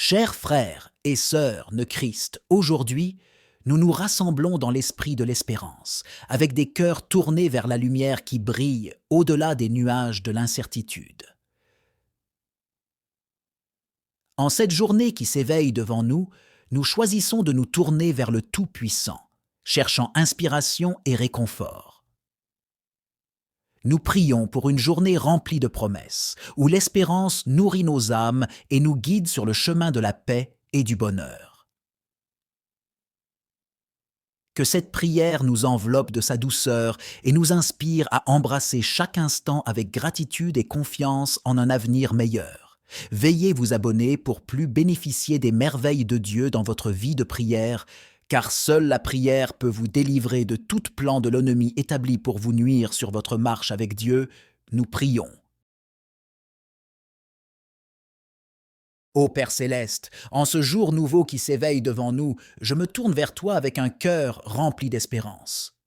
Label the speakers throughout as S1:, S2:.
S1: Chers frères et sœurs de Christ, aujourd'hui, nous nous rassemblons dans l'esprit de l'espérance, avec des cœurs tournés vers la lumière qui brille au-delà des nuages de l'incertitude. En cette journée qui s'éveille devant nous, nous choisissons de nous tourner vers le Tout-Puissant, cherchant inspiration et réconfort. Nous prions pour une journée remplie de promesses, où l'espérance nourrit nos âmes et nous guide sur le chemin de la paix et du bonheur. Que cette prière nous enveloppe de sa douceur et nous inspire à embrasser chaque instant avec gratitude et confiance en un avenir meilleur. Veuillez vous abonner pour plus bénéficier des merveilles de Dieu dans votre vie de prière, car seule la prière peut vous délivrer de tout plan de l'ennemi établi pour vous nuire sur votre marche avec Dieu. Nous prions. Ô Père céleste, en ce jour nouveau qui s'éveille devant nous, je me tourne vers toi avec un cœur rempli d'espérance.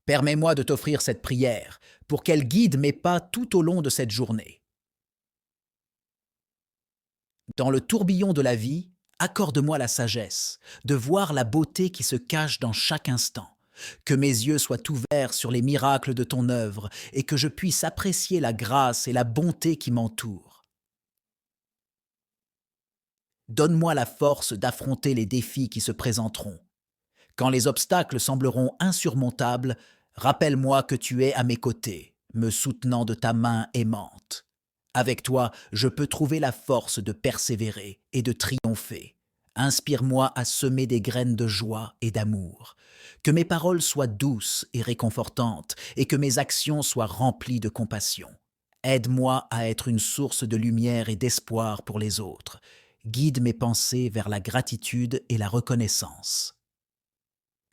S1: Permets-moi de t'offrir cette prière pour qu'elle guide mes pas tout au long de cette journée. Dans le tourbillon de la vie, accorde-moi la sagesse de voir la beauté qui se cache dans chaque instant. Que mes yeux soient ouverts sur les miracles de ton œuvre et que je puisse apprécier la grâce et la bonté qui m'entourent. Donne-moi la force d'affronter les défis qui se présenteront. Quand les obstacles sembleront insurmontables, rappelle-moi que tu es à mes côtés, me soutenant de ta main aimante. Avec toi, je peux trouver la force de persévérer et de triompher. Inspire-moi à semer des graines de joie et d'amour. Que mes paroles soient douces et réconfortantes et que mes actions soient remplies de compassion. Aide-moi à être une source de lumière et d'espoir pour les autres. Guide mes pensées vers la gratitude et la reconnaissance.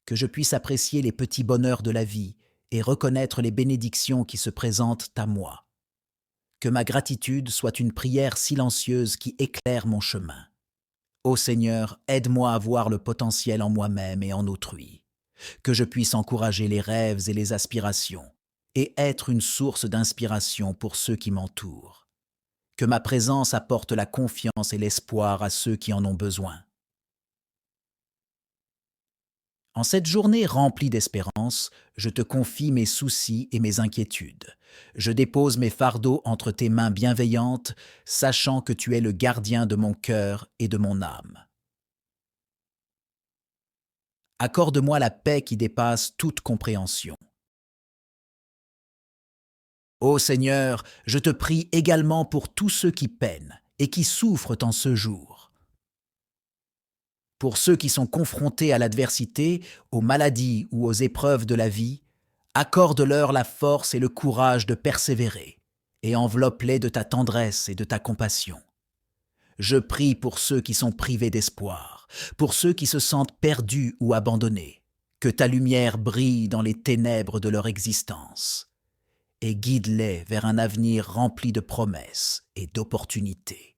S1: Que je puisse apprécier les petits bonheurs de la vie et reconnaître les bénédictions qui se présentent à moi. Que ma gratitude soit une prière silencieuse qui éclaire mon chemin. Ô Seigneur, aide-moi à voir le potentiel en moi-même et en autrui. Que je puisse encourager les rêves et les aspirations et être une source d'inspiration pour ceux qui m'entourent. Que ma présence apporte la confiance et l'espoir à ceux qui en ont besoin. En cette journée remplie d'espérance, je te confie mes soucis et mes inquiétudes. Je dépose mes fardeaux entre tes mains bienveillantes, sachant que tu es le gardien de mon cœur et de mon âme. Accorde-moi la paix qui dépasse toute compréhension. Ô Seigneur, je te prie également pour tous ceux qui peinent et qui souffrent en ce jour. Pour ceux qui sont confrontés à l'adversité, aux maladies ou aux épreuves de la vie, accorde-leur la force et le courage de persévérer et enveloppe-les de ta tendresse et de ta compassion. Je prie pour ceux qui sont privés d'espoir, pour ceux qui se sentent perdus ou abandonnés, que ta lumière brille dans les ténèbres de leur existence et guide-les vers un avenir rempli de promesses et d'opportunités.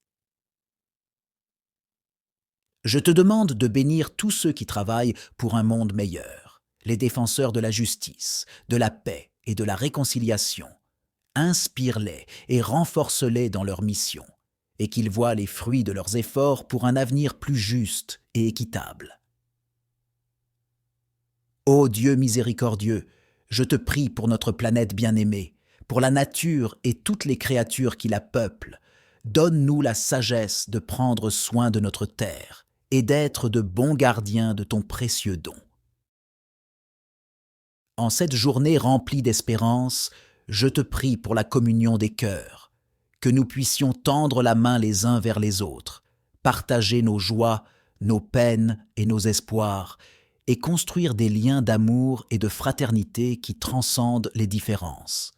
S1: Je te demande de bénir tous ceux qui travaillent pour un monde meilleur, les défenseurs de la justice, de la paix et de la réconciliation. Inspire-les et renforce-les dans leur mission, et qu'ils voient les fruits de leurs efforts pour un avenir plus juste et équitable. Ô Dieu miséricordieux, je te prie pour notre planète bien-aimée, pour la nature et toutes les créatures qui la peuplent. Donne-nous la sagesse de prendre soin de notre terre et d'être de bons gardiens de ton précieux don. En cette journée remplie d'espérance, je te prie pour la communion des cœurs, que nous puissions tendre la main les uns vers les autres, partager nos joies, nos peines et nos espoirs, et construire des liens d'amour et de fraternité qui transcendent les différences.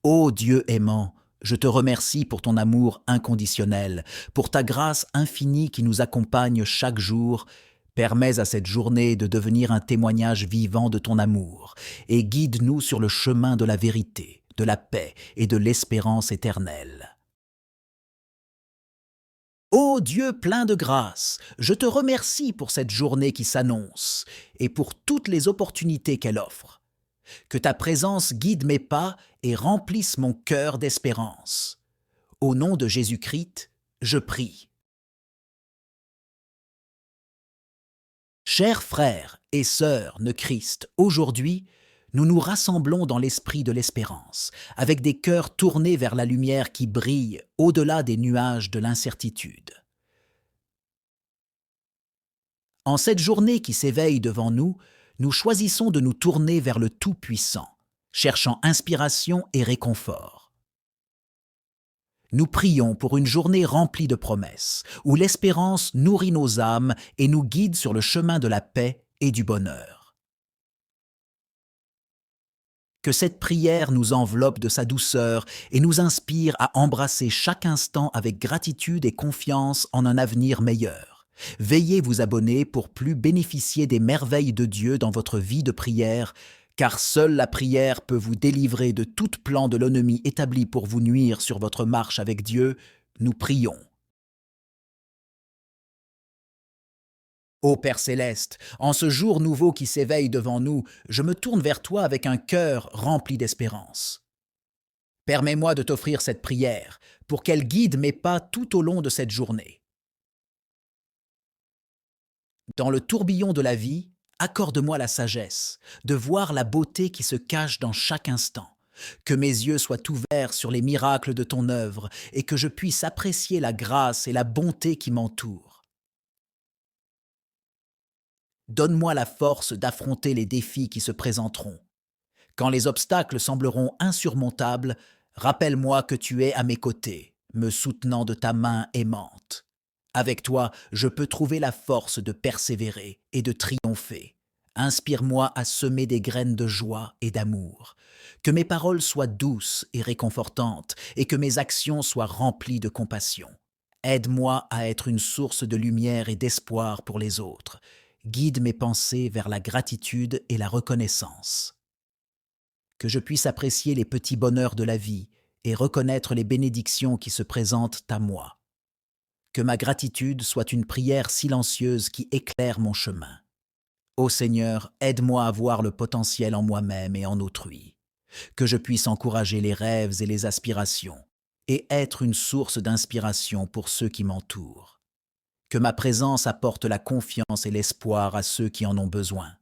S1: Ô Dieu aimant, je te remercie pour ton amour inconditionnel, pour ta grâce infinie qui nous accompagne chaque jour. Permets à cette journée de devenir un témoignage vivant de ton amour et guide-nous sur le chemin de la vérité, de la paix et de l'espérance éternelle. Ô Dieu plein de grâce, je te remercie pour cette journée qui s'annonce et pour toutes les opportunités qu'elle offre. Que ta présence guide mes pas et remplisse mon cœur d'espérance. Au nom de Jésus-Christ, je prie. Chers frères et sœurs de Christ, aujourd'hui, nous nous rassemblons dans l'esprit de l'espérance, avec des cœurs tournés vers la lumière qui brille au-delà des nuages de l'incertitude. En cette journée qui s'éveille devant nous, nous choisissons de nous tourner vers le Tout-Puissant, cherchant inspiration et réconfort. Nous prions pour une journée remplie de promesses, où l'espérance nourrit nos âmes et nous guide sur le chemin de la paix et du bonheur. Que cette prière nous enveloppe de sa douceur et nous inspire à embrasser chaque instant avec gratitude et confiance en un avenir meilleur. Veuillez vous abonner pour plus bénéficier des merveilles de Dieu dans votre vie de prière, car seule la prière peut vous délivrer de tout plan de l'ennemi établi pour vous nuire sur votre marche avec Dieu. Nous prions. Ô Père céleste, en ce jour nouveau qui s'éveille devant nous, je me tourne vers toi avec un cœur rempli d'espérance. Permets-moi de t'offrir cette prière pour qu'elle guide mes pas tout au long de cette journée. Dans le tourbillon de la vie, accorde-moi la sagesse de voir la beauté qui se cache dans chaque instant. Que mes yeux soient ouverts sur les miracles de ton œuvre et que je puisse apprécier la grâce et la bonté qui m'entourent. Donne-moi la force d'affronter les défis qui se présenteront. Quand les obstacles sembleront insurmontables, rappelle-moi que tu es à mes côtés, me soutenant de ta main aimante. Avec toi, je peux trouver la force de persévérer et de triompher. Inspire-moi à semer des graines de joie et d'amour. Que mes paroles soient douces et réconfortantes et que mes actions soient remplies de compassion. Aide-moi à être une source de lumière et d'espoir pour les autres. Guide mes pensées vers la gratitude et la reconnaissance. Que je puisse apprécier les petits bonheurs de la vie et reconnaître les bénédictions qui se présentent à moi. Que ma gratitude soit une prière silencieuse qui éclaire mon chemin. Ô Seigneur, aide-moi à voir le potentiel en moi-même et en autrui. Que je puisse encourager les rêves et les aspirations et être une source d'inspiration pour ceux qui m'entourent. Que ma présence apporte la confiance et l'espoir à ceux qui en ont besoin.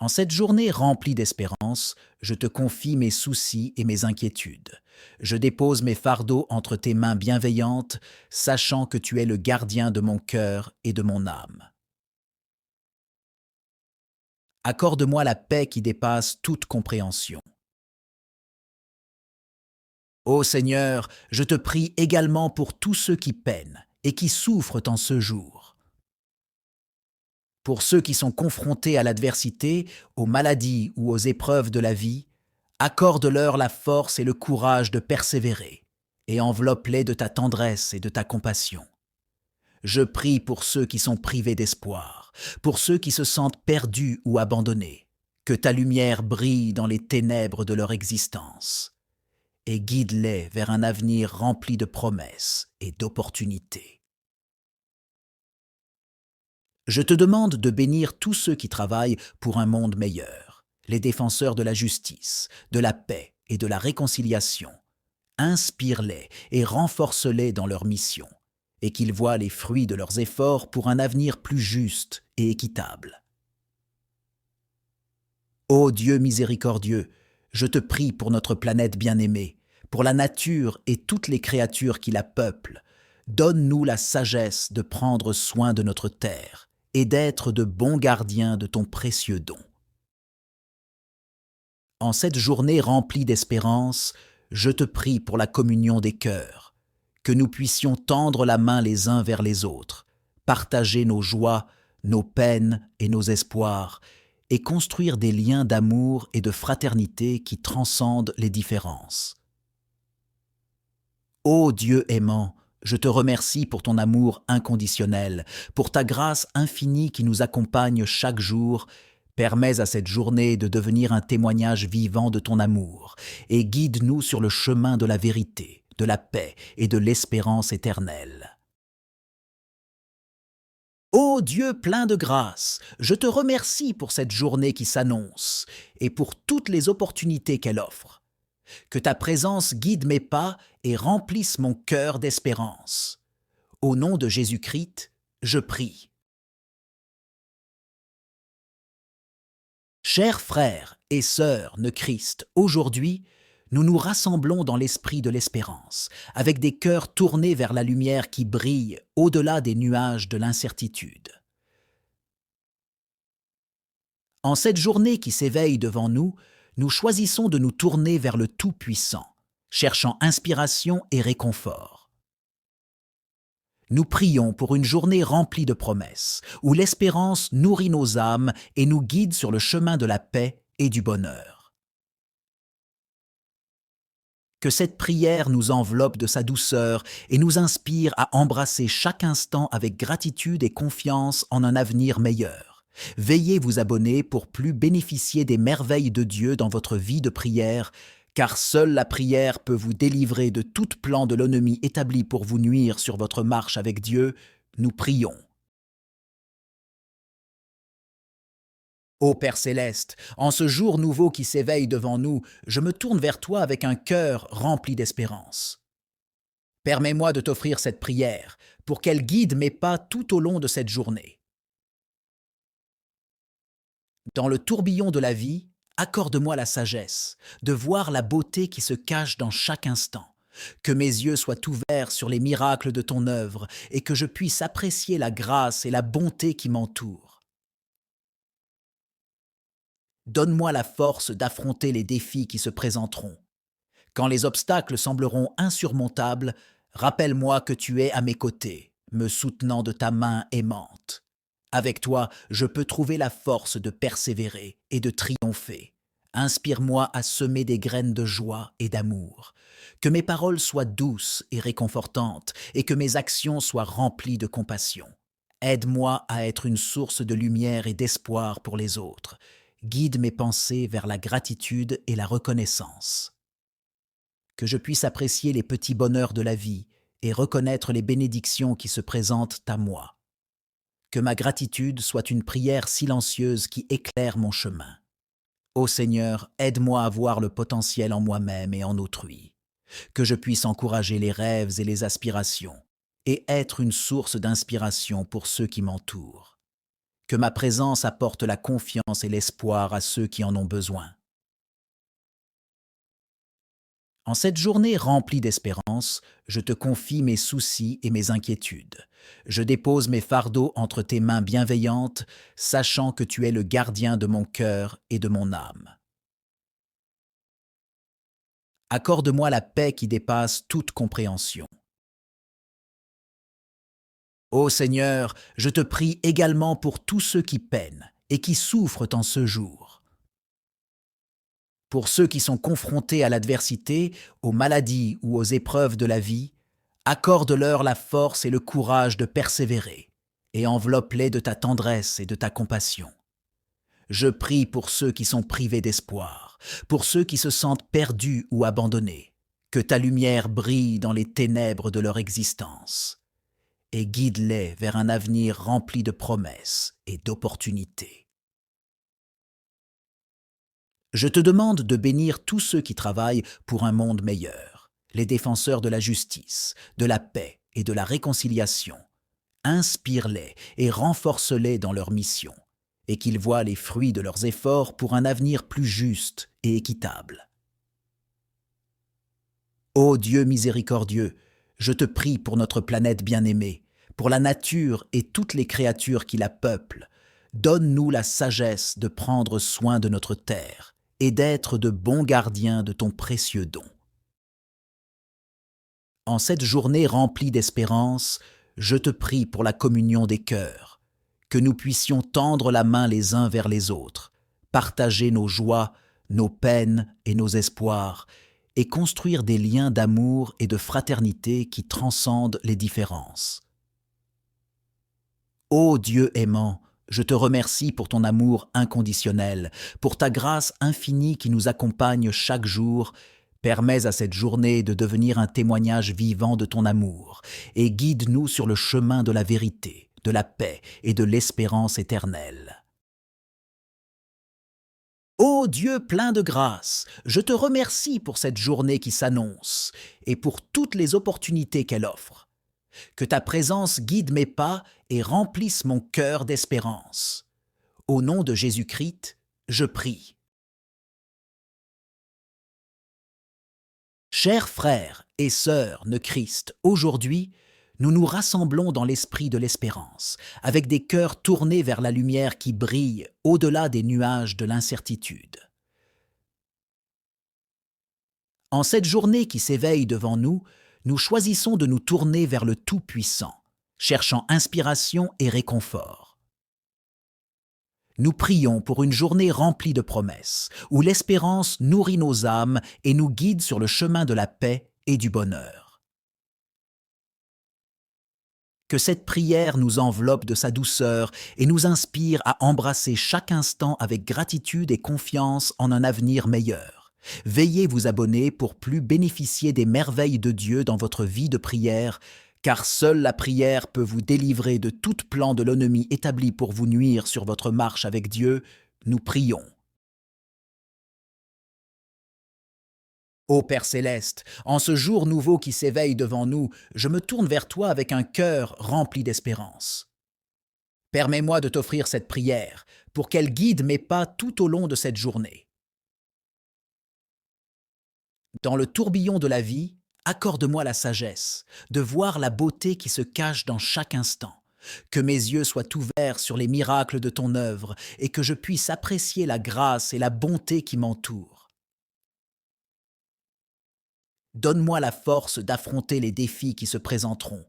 S1: En cette journée remplie d'espérance, je te confie mes soucis et mes inquiétudes. Je dépose mes fardeaux entre tes mains bienveillantes, sachant que tu es le gardien de mon cœur et de mon âme. Accorde-moi la paix qui dépasse toute compréhension. Ô Seigneur, je te prie également pour tous ceux qui peinent et qui souffrent en ce jour. Pour ceux qui sont confrontés à l'adversité, aux maladies ou aux épreuves de la vie, accorde-leur la force et le courage de persévérer, et enveloppe-les de ta tendresse et de ta compassion. Je prie pour ceux qui sont privés d'espoir, pour ceux qui se sentent perdus ou abandonnés, que ta lumière brille dans les ténèbres de leur existence, et guide-les vers un avenir rempli de promesses et d'opportunités. Je te demande de bénir tous ceux qui travaillent pour un monde meilleur, les défenseurs de la justice, de la paix et de la réconciliation. Inspire-les et renforce-les dans leur mission, et qu'ils voient les fruits de leurs efforts pour un avenir plus juste et équitable. Ô Dieu miséricordieux, je te prie pour notre planète bien-aimée, pour la nature et toutes les créatures qui la peuplent. Donne-nous la sagesse de prendre soin de notre terre et d'être de bons gardiens de ton précieux don. En cette journée remplie d'espérance, je te prie pour la communion des cœurs, que nous puissions tendre la main les uns vers les autres, partager nos joies, nos peines et nos espoirs, et construire des liens d'amour et de fraternité qui transcendent les différences. Ô Dieu aimant, je te remercie pour ton amour inconditionnel, pour ta grâce infinie qui nous accompagne chaque jour. Permets à cette journée de devenir un témoignage vivant de ton amour et guide-nous sur le chemin de la vérité, de la paix et de l'espérance éternelle. Ô Dieu plein de grâce, je te remercie pour cette journée qui s'annonce et pour toutes les opportunités qu'elle offre. Que ta présence guide mes pas et remplisse mon cœur d'espérance. Au nom de Jésus-Christ, je prie. Chers frères et sœurs de Christ, aujourd'hui, nous nous rassemblons dans l'esprit de l'espérance, avec des cœurs tournés vers la lumière qui brille au-delà des nuages de l'incertitude. En cette journée qui s'éveille devant nous, nous choisissons de nous tourner vers le Tout-Puissant, cherchant inspiration et réconfort. Nous prions pour une journée remplie de promesses, où l'espérance nourrit nos âmes et nous guide sur le chemin de la paix et du bonheur. Que cette prière nous enveloppe de sa douceur et nous inspire à embrasser chaque instant avec gratitude et confiance en un avenir meilleur. Veuillez vous abonner pour plus bénéficier des merveilles de Dieu dans votre vie de prière, car seule la prière peut vous délivrer de tout plan de l'ennemi établi pour vous nuire sur votre marche avec Dieu. Nous prions. Ô Père céleste, en ce jour nouveau qui s'éveille devant nous, je me tourne vers toi avec un cœur rempli d'espérance. Permets-moi de t'offrir cette prière pour qu'elle guide mes pas tout au long de cette journée. Dans le tourbillon de la vie, accorde-moi la sagesse de voir la beauté qui se cache dans chaque instant, que mes yeux soient ouverts sur les miracles de ton œuvre et que je puisse apprécier la grâce et la bonté qui m'entourent. Donne-moi la force d'affronter les défis qui se présenteront. Quand les obstacles sembleront insurmontables, rappelle-moi que tu es à mes côtés, me soutenant de ta main aimante. Avec toi, je peux trouver la force de persévérer et de triompher. Inspire-moi à semer des graines de joie et d'amour. Que mes paroles soient douces et réconfortantes et que mes actions soient remplies de compassion. Aide-moi à être une source de lumière et d'espoir pour les autres. Guide mes pensées vers la gratitude et la reconnaissance. Que je puisse apprécier les petits bonheurs de la vie et reconnaître les bénédictions qui se présentent à moi. Que ma gratitude soit une prière silencieuse qui éclaire mon chemin. Ô Seigneur, aide-moi à voir le potentiel en moi-même et en autrui. Que je puisse encourager les rêves et les aspirations et être une source d'inspiration pour ceux qui m'entourent. Que ma présence apporte la confiance et l'espoir à ceux qui en ont besoin. En cette journée remplie d'espérance, je te confie mes soucis et mes inquiétudes. Je dépose mes fardeaux entre tes mains bienveillantes, sachant que tu es le gardien de mon cœur et de mon âme. Accorde-moi la paix qui dépasse toute compréhension. Ô Seigneur, je te prie également pour tous ceux qui peinent et qui souffrent en ce jour. Pour ceux qui sont confrontés à l'adversité, aux maladies ou aux épreuves de la vie, accorde-leur la force et le courage de persévérer et enveloppe-les de ta tendresse et de ta compassion. Je prie pour ceux qui sont privés d'espoir, pour ceux qui se sentent perdus ou abandonnés, que ta lumière brille dans les ténèbres de leur existence et guide-les vers un avenir rempli de promesses et d'opportunités. Je te demande de bénir tous ceux qui travaillent pour un monde meilleur, les défenseurs de la justice, de la paix et de la réconciliation. Inspire-les et renforce-les dans leur mission, et qu'ils voient les fruits de leurs efforts pour un avenir plus juste et équitable. Ô Dieu miséricordieux, je te prie pour notre planète bien-aimée, pour la nature et toutes les créatures qui la peuplent. Donne-nous la sagesse de prendre soin de notre terre et d'être de bons gardiens de ton précieux don. En cette journée remplie d'espérance, je te prie pour la communion des cœurs, que nous puissions tendre la main les uns vers les autres, partager nos joies, nos peines et nos espoirs, et construire des liens d'amour et de fraternité qui transcendent les différences. Ô Dieu aimant, je te remercie pour ton amour inconditionnel, pour ta grâce infinie qui nous accompagne chaque jour. Permets à cette journée de devenir un témoignage vivant de ton amour et guide-nous sur le chemin de la vérité, de la paix et de l'espérance éternelle. Ô Dieu plein de grâce, je te remercie pour cette journée qui s'annonce et pour toutes les opportunités qu'elle offre. Que ta présence guide mes pas et remplisse mon cœur d'espérance. Au nom de Jésus-Christ, je prie. Chers frères et sœurs de Christ, aujourd'hui, nous nous rassemblons dans l'esprit de l'espérance, avec des cœurs tournés vers la lumière qui brille au-delà des nuages de l'incertitude. En cette journée qui s'éveille devant nous, nous choisissons de nous tourner vers le Tout-Puissant, cherchant inspiration et réconfort. Nous prions pour une journée remplie de promesses, où l'espérance nourrit nos âmes et nous guide sur le chemin de la paix et du bonheur. Que cette prière nous enveloppe de sa douceur et nous inspire à embrasser chaque instant avec gratitude et confiance en un avenir meilleur. Veuillez vous abonner pour plus bénéficier des merveilles de Dieu dans votre vie de prière, car seule la prière peut vous délivrer de tout plan de l'ennemi établi pour vous nuire sur votre marche avec Dieu. Nous prions. Ô Père céleste, en ce jour nouveau qui s'éveille devant nous, je me tourne vers toi avec un cœur rempli d'espérance. Permets-moi de t'offrir cette prière pour qu'elle guide mes pas tout au long de cette journée. Dans le tourbillon de la vie, accorde-moi la sagesse de voir la beauté qui se cache dans chaque instant, que mes yeux soient ouverts sur les miracles de ton œuvre et que je puisse apprécier la grâce et la bonté qui m'entourent. Donne-moi la force d'affronter les défis qui se présenteront.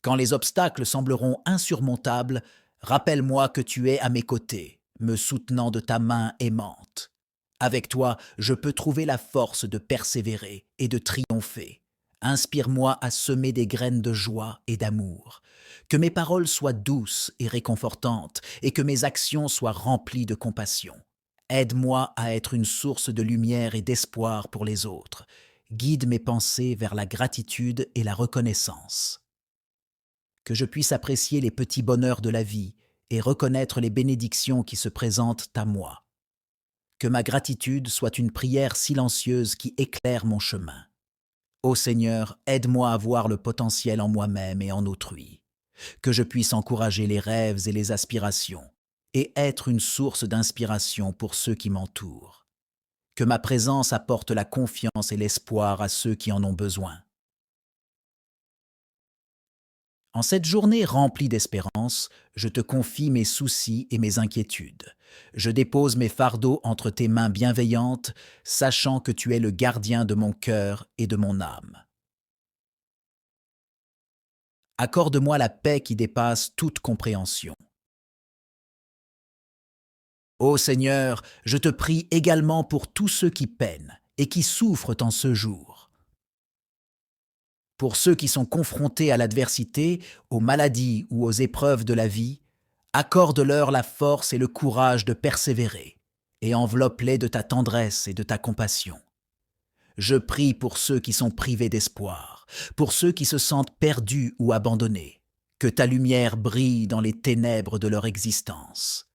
S1: Quand les obstacles sembleront insurmontables, rappelle-moi que tu es à mes côtés, me soutenant de ta main aimante. Avec toi, je peux trouver la force de persévérer et de triompher. Inspire-moi à semer des graines de joie et d'amour. Que mes paroles soient douces et réconfortantes et que mes actions soient remplies de compassion. Aide-moi à être une source de lumière et d'espoir pour les autres. Guide mes pensées vers la gratitude et la reconnaissance. Que je puisse apprécier les petits bonheurs de la vie et reconnaître les bénédictions qui se présentent à moi. Que ma gratitude soit une prière silencieuse qui éclaire mon chemin. Ô Seigneur, aide-moi à voir le potentiel en moi-même et en autrui. Que je puisse encourager les rêves et les aspirations et être une source d'inspiration pour ceux qui m'entourent. Que ma présence apporte la confiance et l'espoir à ceux qui en ont besoin. En cette journée remplie d'espérance, je te confie mes soucis et mes inquiétudes. Je dépose mes fardeaux entre tes mains bienveillantes, sachant que tu es le gardien de mon cœur et de mon âme. Accorde-moi la paix qui dépasse toute compréhension. Ô Seigneur, je te prie également pour tous ceux qui peinent et qui souffrent en ce jour. Pour ceux qui sont confrontés à l'adversité, aux maladies ou aux épreuves de la vie, accorde-leur la force et le courage de persévérer et enveloppe-les de ta tendresse et de ta compassion. Je prie pour ceux qui sont privés d'espoir, pour ceux qui se sentent perdus ou abandonnés, que ta lumière brille dans les ténèbres de leur existence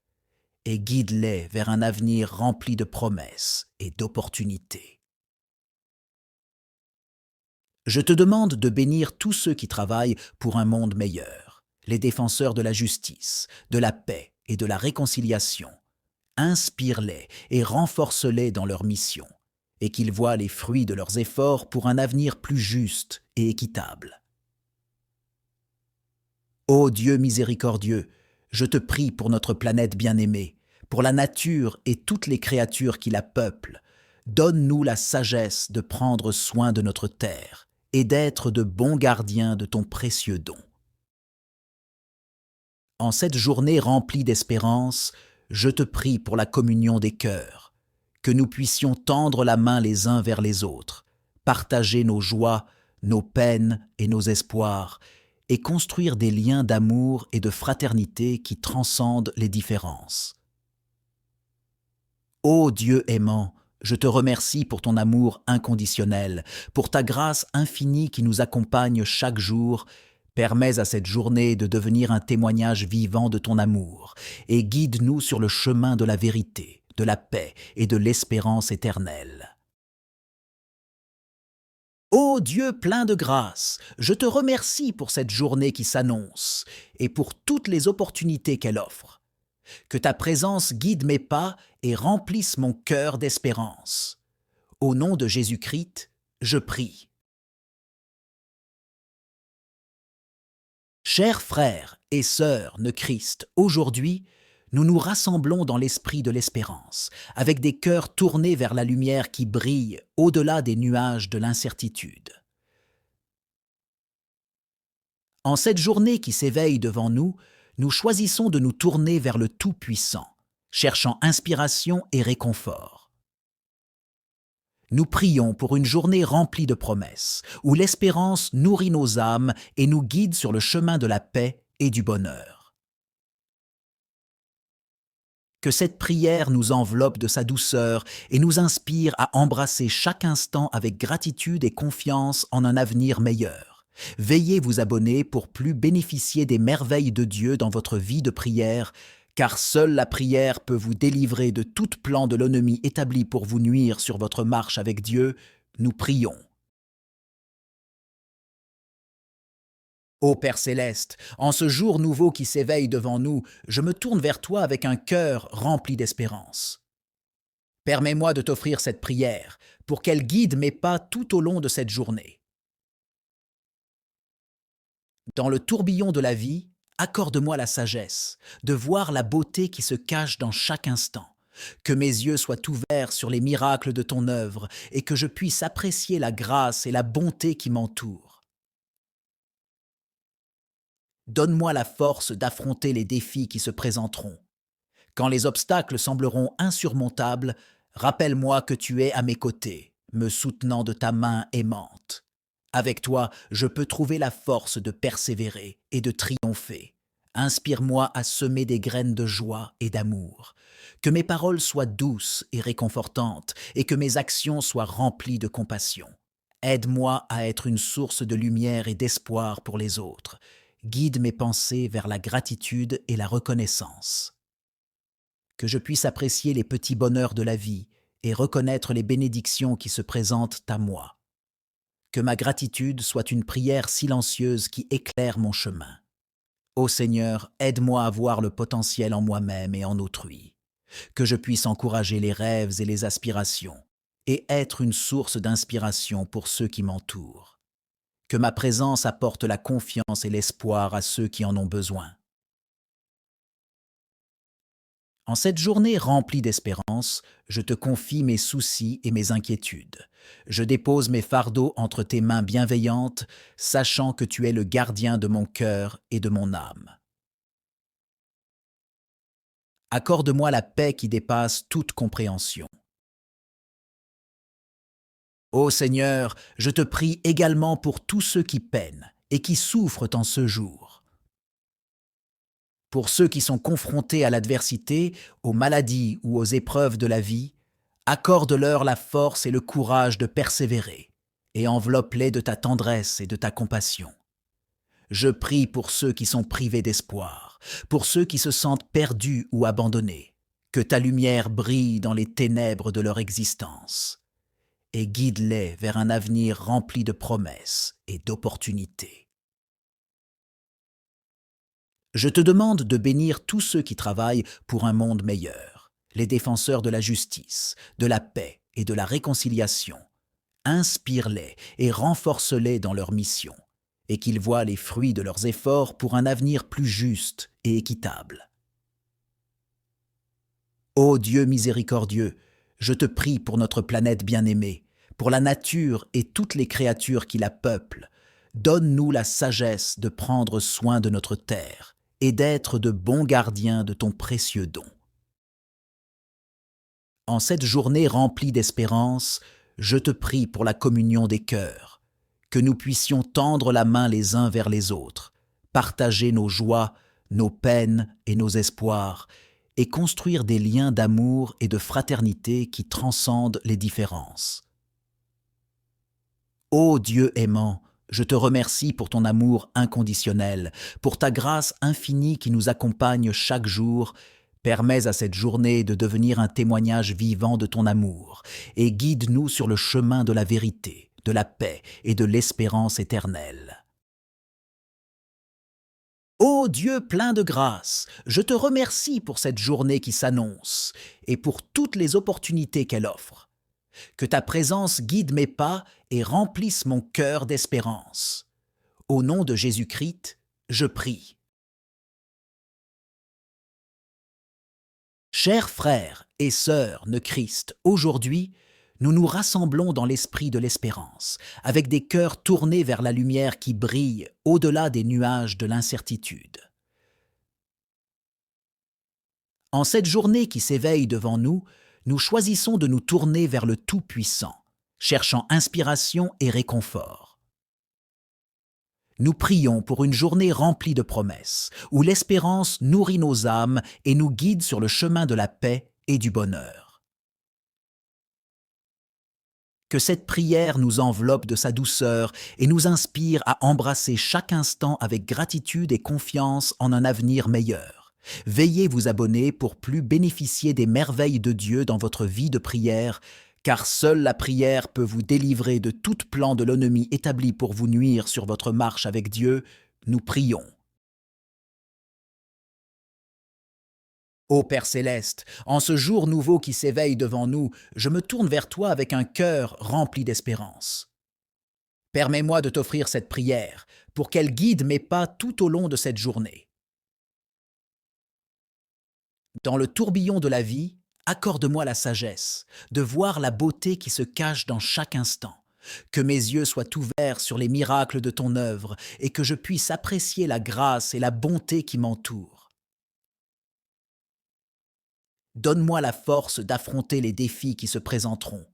S1: et guide-les vers un avenir rempli de promesses et d'opportunités. Je te demande de bénir tous ceux qui travaillent pour un monde meilleur, les défenseurs de la justice, de la paix et de la réconciliation. Inspire-les et renforce-les dans leur mission, et qu'ils voient les fruits de leurs efforts pour un avenir plus juste et équitable. Ô Dieu miséricordieux, je te prie pour notre planète bien-aimée, pour la nature et toutes les créatures qui la peuplent. Donne-nous la sagesse de prendre soin de notre terre et d'être de bons gardiens de ton précieux don. En cette journée remplie d'espérance, je te prie pour la communion des cœurs, que nous puissions tendre la main les uns vers les autres, partager nos joies, nos peines et nos espoirs, et construire des liens d'amour et de fraternité qui transcendent les différences. Ô Dieu aimant, je te remercie pour ton amour inconditionnel, pour ta grâce infinie qui nous accompagne chaque jour. Permets à cette journée de devenir un témoignage vivant de ton amour et guide-nous sur le chemin de la vérité, de la paix et de l'espérance éternelle. Ô Dieu plein de grâce, je te remercie pour cette journée qui s'annonce et pour toutes les opportunités qu'elle offre. Que ta présence guide mes pas et remplisse mon cœur d'espérance. Au nom de Jésus-Christ, je prie. Chers frères et sœurs de Christ, aujourd'hui, nous nous rassemblons dans l'esprit de l'espérance, avec des cœurs tournés vers la lumière qui brille au-delà des nuages de l'incertitude. En cette journée qui s'éveille devant nous, nous choisissons de nous tourner vers le Tout-Puissant, cherchant inspiration et réconfort. Nous prions pour une journée remplie de promesses, où l'espérance nourrit nos âmes et nous guide sur le chemin de la paix et du bonheur. Que cette prière nous enveloppe de sa douceur et nous inspire à embrasser chaque instant avec gratitude et confiance en un avenir meilleur. Veuillez vous abonner pour plus bénéficier des merveilles de Dieu dans votre vie de prière, car seule la prière peut vous délivrer de tout plan de l'ennemi établi pour vous nuire sur votre marche avec Dieu. Nous prions. Ô Père céleste, en ce jour nouveau qui s'éveille devant nous, je me tourne vers toi avec un cœur rempli d'espérance. Permets-moi de t'offrir cette prière pour qu'elle guide mes pas tout au long de cette journée. Dans le tourbillon de la vie, accorde-moi la sagesse de voir la beauté qui se cache dans chaque instant. Que mes yeux soient ouverts sur les miracles de ton œuvre et que je puisse apprécier la grâce et la bonté qui m'entourent. Donne-moi la force d'affronter les défis qui se présenteront. Quand les obstacles sembleront insurmontables, rappelle-moi que tu es à mes côtés, me soutenant de ta main aimante. Avec toi, je peux trouver la force de persévérer et de triompher. Inspire-moi à semer des graines de joie et d'amour. Que mes paroles soient douces et réconfortantes et que mes actions soient remplies de compassion. Aide-moi à être une source de lumière et d'espoir pour les autres. Guide mes pensées vers la gratitude et la reconnaissance. Que je puisse apprécier les petits bonheurs de la vie et reconnaître les bénédictions qui se présentent à moi. Que ma gratitude soit une prière silencieuse qui éclaire mon chemin. Ô Seigneur, aide-moi à voir le potentiel en moi-même et en autrui. Que je puisse encourager les rêves et les aspirations et être une source d'inspiration pour ceux qui m'entourent. Que ma présence apporte la confiance et l'espoir à ceux qui en ont besoin. En cette journée remplie d'espérance, je te confie mes soucis et mes inquiétudes. Je dépose mes fardeaux entre tes mains bienveillantes, sachant que tu es le gardien de mon cœur et de mon âme. Accorde-moi la paix qui dépasse toute compréhension. Ô Seigneur, je te prie également pour tous ceux qui peinent et qui souffrent en ce jour. Pour ceux qui sont confrontés à l'adversité, aux maladies ou aux épreuves de la vie, accorde-leur la force et le courage de persévérer, et enveloppe-les de ta tendresse et de ta compassion. Je prie pour ceux qui sont privés d'espoir, pour ceux qui se sentent perdus ou abandonnés, que ta lumière brille dans les ténèbres de leur existence, et guide-les vers un avenir rempli de promesses et d'opportunités. Je te demande de bénir tous ceux qui travaillent pour un monde meilleur, les défenseurs de la justice, de la paix et de la réconciliation. Inspire-les et renforce-les dans leur mission, et qu'ils voient les fruits de leurs efforts pour un avenir plus juste et équitable. Ô Dieu miséricordieux, je te prie pour notre planète bien-aimée, pour la nature et toutes les créatures qui la peuplent. Donne-nous la sagesse de prendre soin de notre terre et d'être de bons gardiens de ton précieux don. En cette journée remplie d'espérance, je te prie pour la communion des cœurs, que nous puissions tendre la main les uns vers les autres, partager nos joies, nos peines et nos espoirs, et construire des liens d'amour et de fraternité qui transcendent les différences. Ô Dieu aimant, je te remercie pour ton amour inconditionnel, pour ta grâce infinie qui nous accompagne chaque jour. Permets à cette journée de devenir un témoignage vivant de ton amour et guide-nous sur le chemin de la vérité, de la paix et de l'espérance éternelle. Ô Dieu plein de grâce, je te remercie pour cette journée qui s'annonce et pour toutes les opportunités qu'elle offre. Que ta présence guide mes pas et remplisse mon cœur d'espérance. Au nom de Jésus-Christ, je prie. Chers frères et sœurs de Christ, aujourd'hui, nous nous rassemblons dans l'esprit de l'espérance, avec des cœurs tournés vers la lumière qui brille au-delà des nuages de l'incertitude. En cette journée qui s'éveille devant nous, nous choisissons de nous tourner vers le Tout-Puissant, cherchant inspiration et réconfort. Nous prions pour une journée remplie de promesses, où l'espérance nourrit nos âmes et nous guide sur le chemin de la paix et du bonheur. Que cette prière nous enveloppe de sa douceur et nous inspire à embrasser chaque instant avec gratitude et confiance en un avenir meilleur. Veuillez vous abonner pour plus bénéficier des merveilles de Dieu dans votre vie de prière, car seule la prière peut vous délivrer de tout plan de l'ennemi établi pour vous nuire sur votre marche avec Dieu. Nous prions. Ô Père céleste, en ce jour nouveau qui s'éveille devant nous, je me tourne vers toi avec un cœur rempli d'espérance. Permets-moi de t'offrir cette prière pour qu'elle guide mes pas tout au long de cette journée. Dans le tourbillon de la vie, accorde-moi la sagesse de voir la beauté qui se cache dans chaque instant, que mes yeux soient ouverts sur les miracles de ton œuvre et que je puisse apprécier la grâce et la bonté qui m'entourent. Donne-moi la force d'affronter les défis qui se présenteront.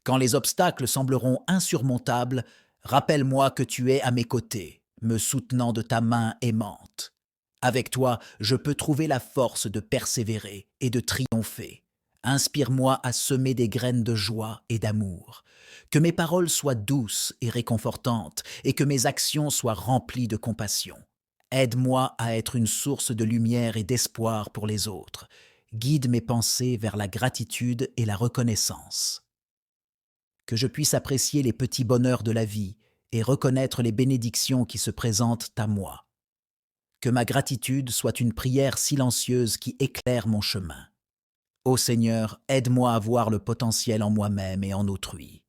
S1: Quand les obstacles sembleront insurmontables, rappelle-moi que tu es à mes côtés, me soutenant de ta main aimante. Avec toi, je peux trouver la force de persévérer et de triompher. Inspire-moi à semer des graines de joie et d'amour. Que mes paroles soient douces et réconfortantes et que mes actions soient remplies de compassion. Aide-moi à être une source de lumière et d'espoir pour les autres. Guide mes pensées vers la gratitude et la reconnaissance. Que je puisse apprécier les petits bonheurs de la vie et reconnaître les bénédictions qui se présentent à moi. Que ma gratitude soit une prière silencieuse qui éclaire mon chemin. Ô Seigneur, aide-moi à voir le potentiel en moi-même et en autrui.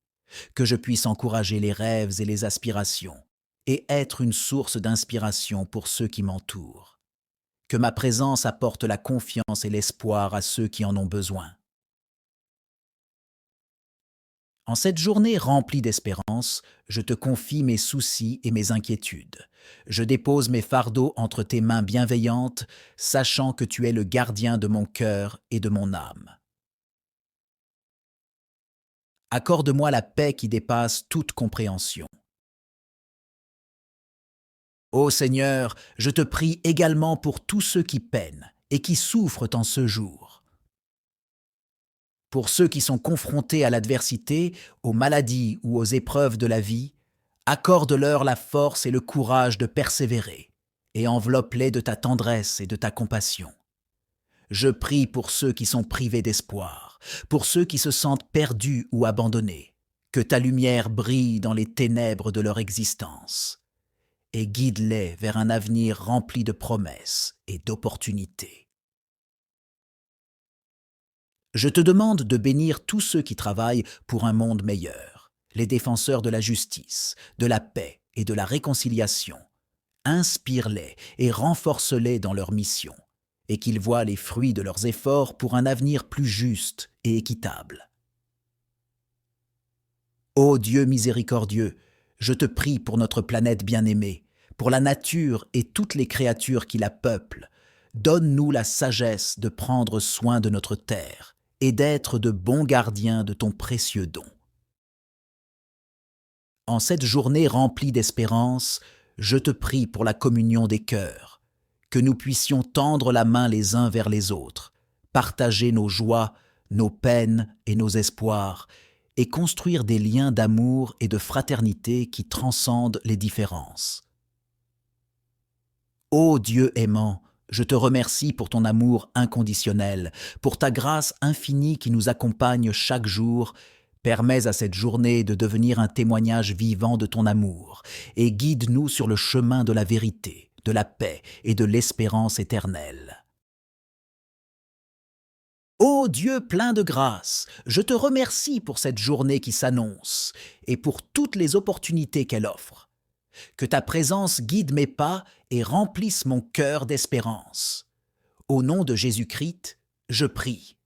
S1: Que je puisse encourager les rêves et les aspirations et être une source d'inspiration pour ceux qui m'entourent. Que ma présence apporte la confiance et l'espoir à ceux qui en ont besoin. En cette journée remplie d'espérance, je te confie mes soucis et mes inquiétudes. Je dépose mes fardeaux entre tes mains bienveillantes, sachant que tu es le gardien de mon cœur et de mon âme. Accorde-moi la paix qui dépasse toute compréhension. Ô Seigneur, je te prie également pour tous ceux qui peinent et qui souffrent en ce jour. Pour ceux qui sont confrontés à l'adversité, aux maladies ou aux épreuves de la vie, accorde-leur la force et le courage de persévérer et enveloppe-les de ta tendresse et de ta compassion. Je prie pour ceux qui sont privés d'espoir, pour ceux qui se sentent perdus ou abandonnés, que ta lumière brille dans les ténèbres de leur existence et guide-les vers un avenir rempli de promesses et d'opportunités. Je te demande de bénir tous ceux qui travaillent pour un monde meilleur, les défenseurs de la justice, de la paix et de la réconciliation. Inspire-les et renforce-les dans leur mission, et qu'ils voient les fruits de leurs efforts pour un avenir plus juste et équitable. Ô Dieu miséricordieux, je te prie pour notre planète bien-aimée, pour la nature et toutes les créatures qui la peuplent. Donne-nous la sagesse de prendre soin de notre terre et d'être de bons gardiens de ton précieux don. En cette journée remplie d'espérance, je te prie pour la communion des cœurs, que nous puissions tendre la main les uns vers les autres, partager nos joies, nos peines et nos espoirs, et construire des liens d'amour et de fraternité qui transcendent les différences. Ô Dieu aimant, je te remercie pour ton amour inconditionnel, pour ta grâce infinie qui nous accompagne chaque jour. Permets à cette journée de devenir un témoignage vivant de ton amour, et guide-nous sur le chemin de la vérité, de la paix et de l'espérance éternelle. Ô Dieu plein de grâce, je te remercie pour cette journée qui s'annonce et pour toutes les opportunités qu'elle offre. Que ta présence guide mes pas et remplisse mon cœur d'espérance. Au nom de Jésus-Christ, je prie.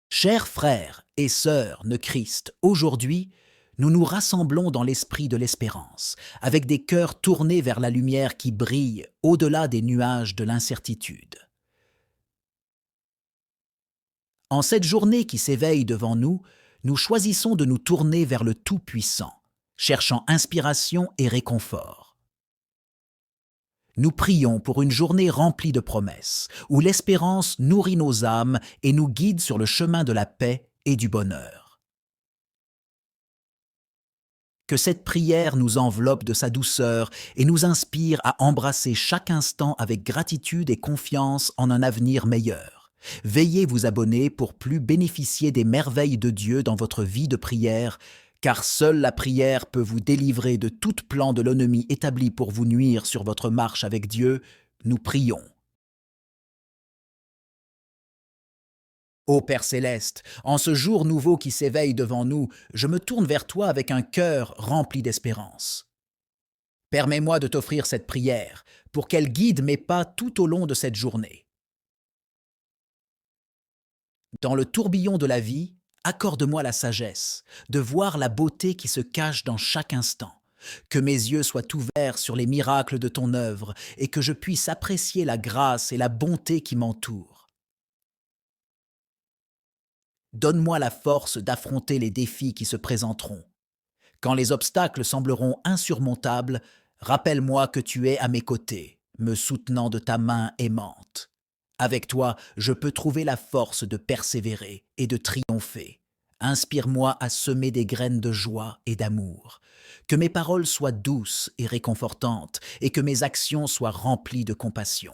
S1: Chers frères et sœurs de Christ, aujourd'hui, nous nous rassemblons dans l'esprit de l'espérance, avec des cœurs tournés vers la lumière qui brille au-delà des nuages de l'incertitude. En cette journée qui s'éveille devant nous, nous choisissons de nous tourner vers le Tout-Puissant, cherchant inspiration et réconfort. Nous prions pour une journée remplie de promesses, où l'espérance nourrit nos âmes et nous guide sur le chemin de la paix et du bonheur. Que cette prière nous enveloppe de sa douceur et nous inspire à embrasser chaque instant avec gratitude et confiance en un avenir meilleur. Veuillez vous abonner pour plus bénéficier des merveilles de Dieu dans votre vie de prière, car seule la prière peut vous délivrer de tout plan de l'ennemi établi pour vous nuire sur votre marche avec Dieu. Nous prions. Ô Père céleste, en ce jour nouveau qui s'éveille devant nous, je me tourne vers toi avec un cœur rempli d'espérance. Permets-moi de t'offrir cette prière pour qu'elle guide mes pas tout au long de cette journée. Dans le tourbillon de la vie, accorde-moi la sagesse de voir la beauté qui se cache dans chaque instant, que mes yeux soient ouverts sur les miracles de ton œuvre et que je puisse apprécier la grâce et la bonté qui m'entourent. Donne-moi la force d'affronter les défis qui se présenteront. Quand les obstacles sembleront insurmontables, rappelle-moi que tu es à mes côtés, me soutenant de ta main aimante. Avec toi, je peux trouver la force de persévérer et de triompher. Inspire-moi à semer des graines de joie et d'amour. Que mes paroles soient douces et réconfortantes et que mes actions soient remplies de compassion.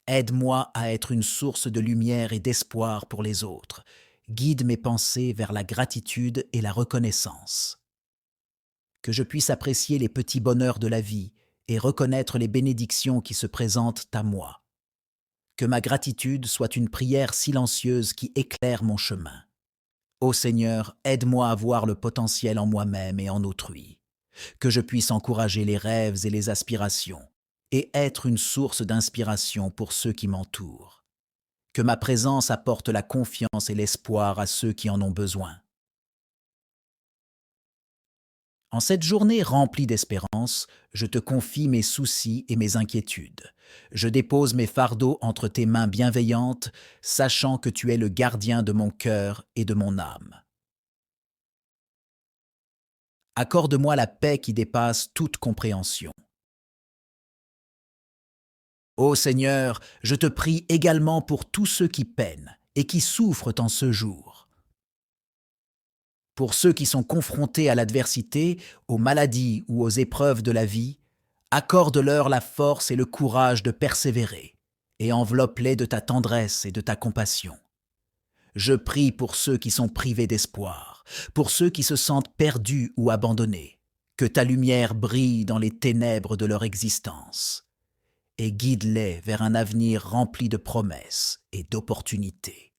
S1: Aide-moi à être une source de lumière et d'espoir pour les autres. Guide mes pensées vers la gratitude et la reconnaissance. Que je puisse apprécier les petits bonheurs de la vie et reconnaître les bénédictions qui se présentent à moi. Que ma gratitude soit une prière silencieuse qui éclaire mon chemin. Ô Seigneur, aide-moi à voir le potentiel en moi-même et en autrui. Que je puisse encourager les rêves et les aspirations et être une source d'inspiration pour ceux qui m'entourent. Que ma présence apporte la confiance et l'espoir à ceux qui en ont besoin. En cette journée remplie d'espérance, je te confie mes soucis et mes inquiétudes. Je dépose mes fardeaux entre tes mains bienveillantes, sachant que tu es le gardien de mon cœur et de mon âme. Accorde-moi la paix qui dépasse toute compréhension. Ô Seigneur, je te prie également pour tous ceux qui peinent et qui souffrent en ce jour. Pour ceux qui sont confrontés à l'adversité, aux maladies ou aux épreuves de la vie, accorde-leur la force et le courage de persévérer, et enveloppe-les de ta tendresse et de ta compassion. Je prie pour ceux qui sont privés d'espoir, pour ceux qui se sentent perdus ou abandonnés, que ta lumière brille dans les ténèbres de leur existence, et guide-les vers un avenir rempli de promesses et d'opportunités.